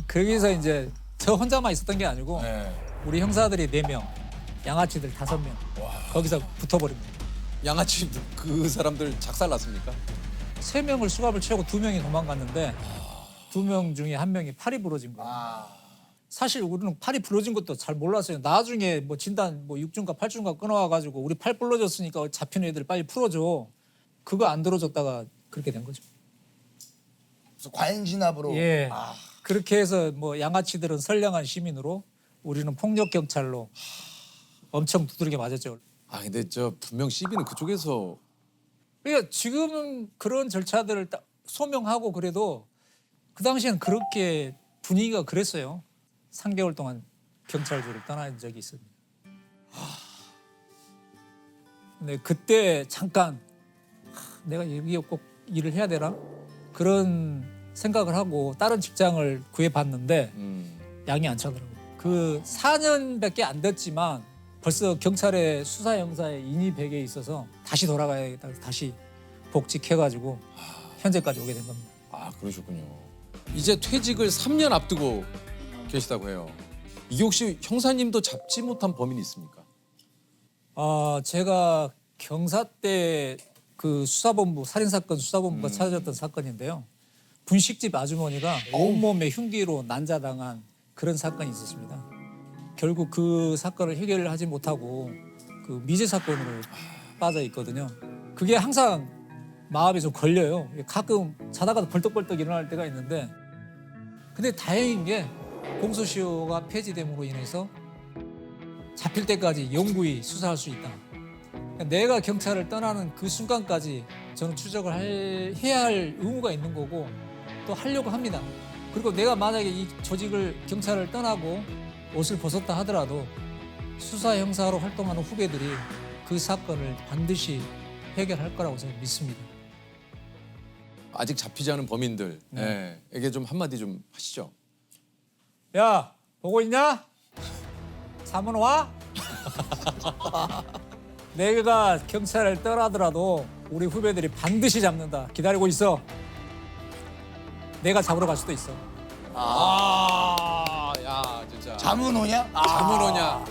거기서 이제 저 혼자만 있었던 게 아니고 우리 형사들이 4명, 양아치들 5명 거기서 붙어버립니다. 양아치 그 사람들 작살났습니까? 3명을 수갑을 채우고 2명이 도망갔는데 2명 중에 1명이 팔이 부러진 거예요. 사실 우리는 팔이 부러진 것도 잘 몰랐어요. 나중에 뭐 진단 뭐 6주인가 8주인가 끊어와가지고 우리 팔 부러졌으니까 잡힌 애들 빨리 풀어줘. 그거 안 들어줬다가 그렇게 된 거죠. 그래서 과잉 진압으로. 예. 그렇게 해서 뭐 양아치들은 선량한 시민으로 우리는 폭력 경찰로 엄청 두드리게 맞았죠. 아 근데 저 분명 시비는 그쪽에서. 그러니까 지금은 그런 절차들을 딱 소명하고 그래도 그 당시에는 그렇게 분위기가 그랬어요. 3개월 동안 경찰조를 떠난 적이 있습니다. 근데 그때 잠깐 내가 여기에 꼭 일을 해야 되나? 그런 생각을 하고 다른 직장을 구해봤는데 양이 안 차더라고요. 그 4년밖에 안 됐지만 벌써 경찰의 수사 형사에 인이백에 있어서 다시 돌아가야겠다. 다시 복직해가지고 현재까지 오게 된 겁니다. 아 그러셨군요. 이제 퇴직을 3년 앞두고 계시다고 해요. 이게 혹시 형사님도 잡지 못한 범인이 있습니까? 제가 경사 때 그 수사본부 살인사건 수사본부가 찾아졌던 사건인데요. 분식집 아주머니가 온몸에 흉기로 난자당한 그런 사건이 있었습니다. 결국 그 사건을 해결을 하지 못하고 그 미제 사건으로 빠져 있거든요. 그게 항상 마음에 좀 걸려요. 가끔 자다가도 벌떡벌떡 일어날 때가 있는데 근데 다행인 게 공소시효가 폐지됨으로 인해서 잡힐 때까지 영구히 수사할 수 있다. 내가 경찰을 떠나는 그 순간까지 저는 추적을 해야 할 의무가 있는 거고 또 하려고 합니다. 그리고 내가 만약에 이 조직을 경찰을 떠나고 옷을 벗었다 하더라도 수사 형사로 활동하는 후배들이 그 사건을 반드시 해결할 거라고 저는 믿습니다. 아직 잡히지 않은 범인들에게 좀 한마디 좀 하시죠. 야, 보고 있냐? 사문 와? 내가 경찰을 떠나더라도 우리 후배들이 반드시 잡는다. 기다리고 있어. 내가 잡으러 갈 수도 있어. 야 진짜. 자문오냐? 자문오냐.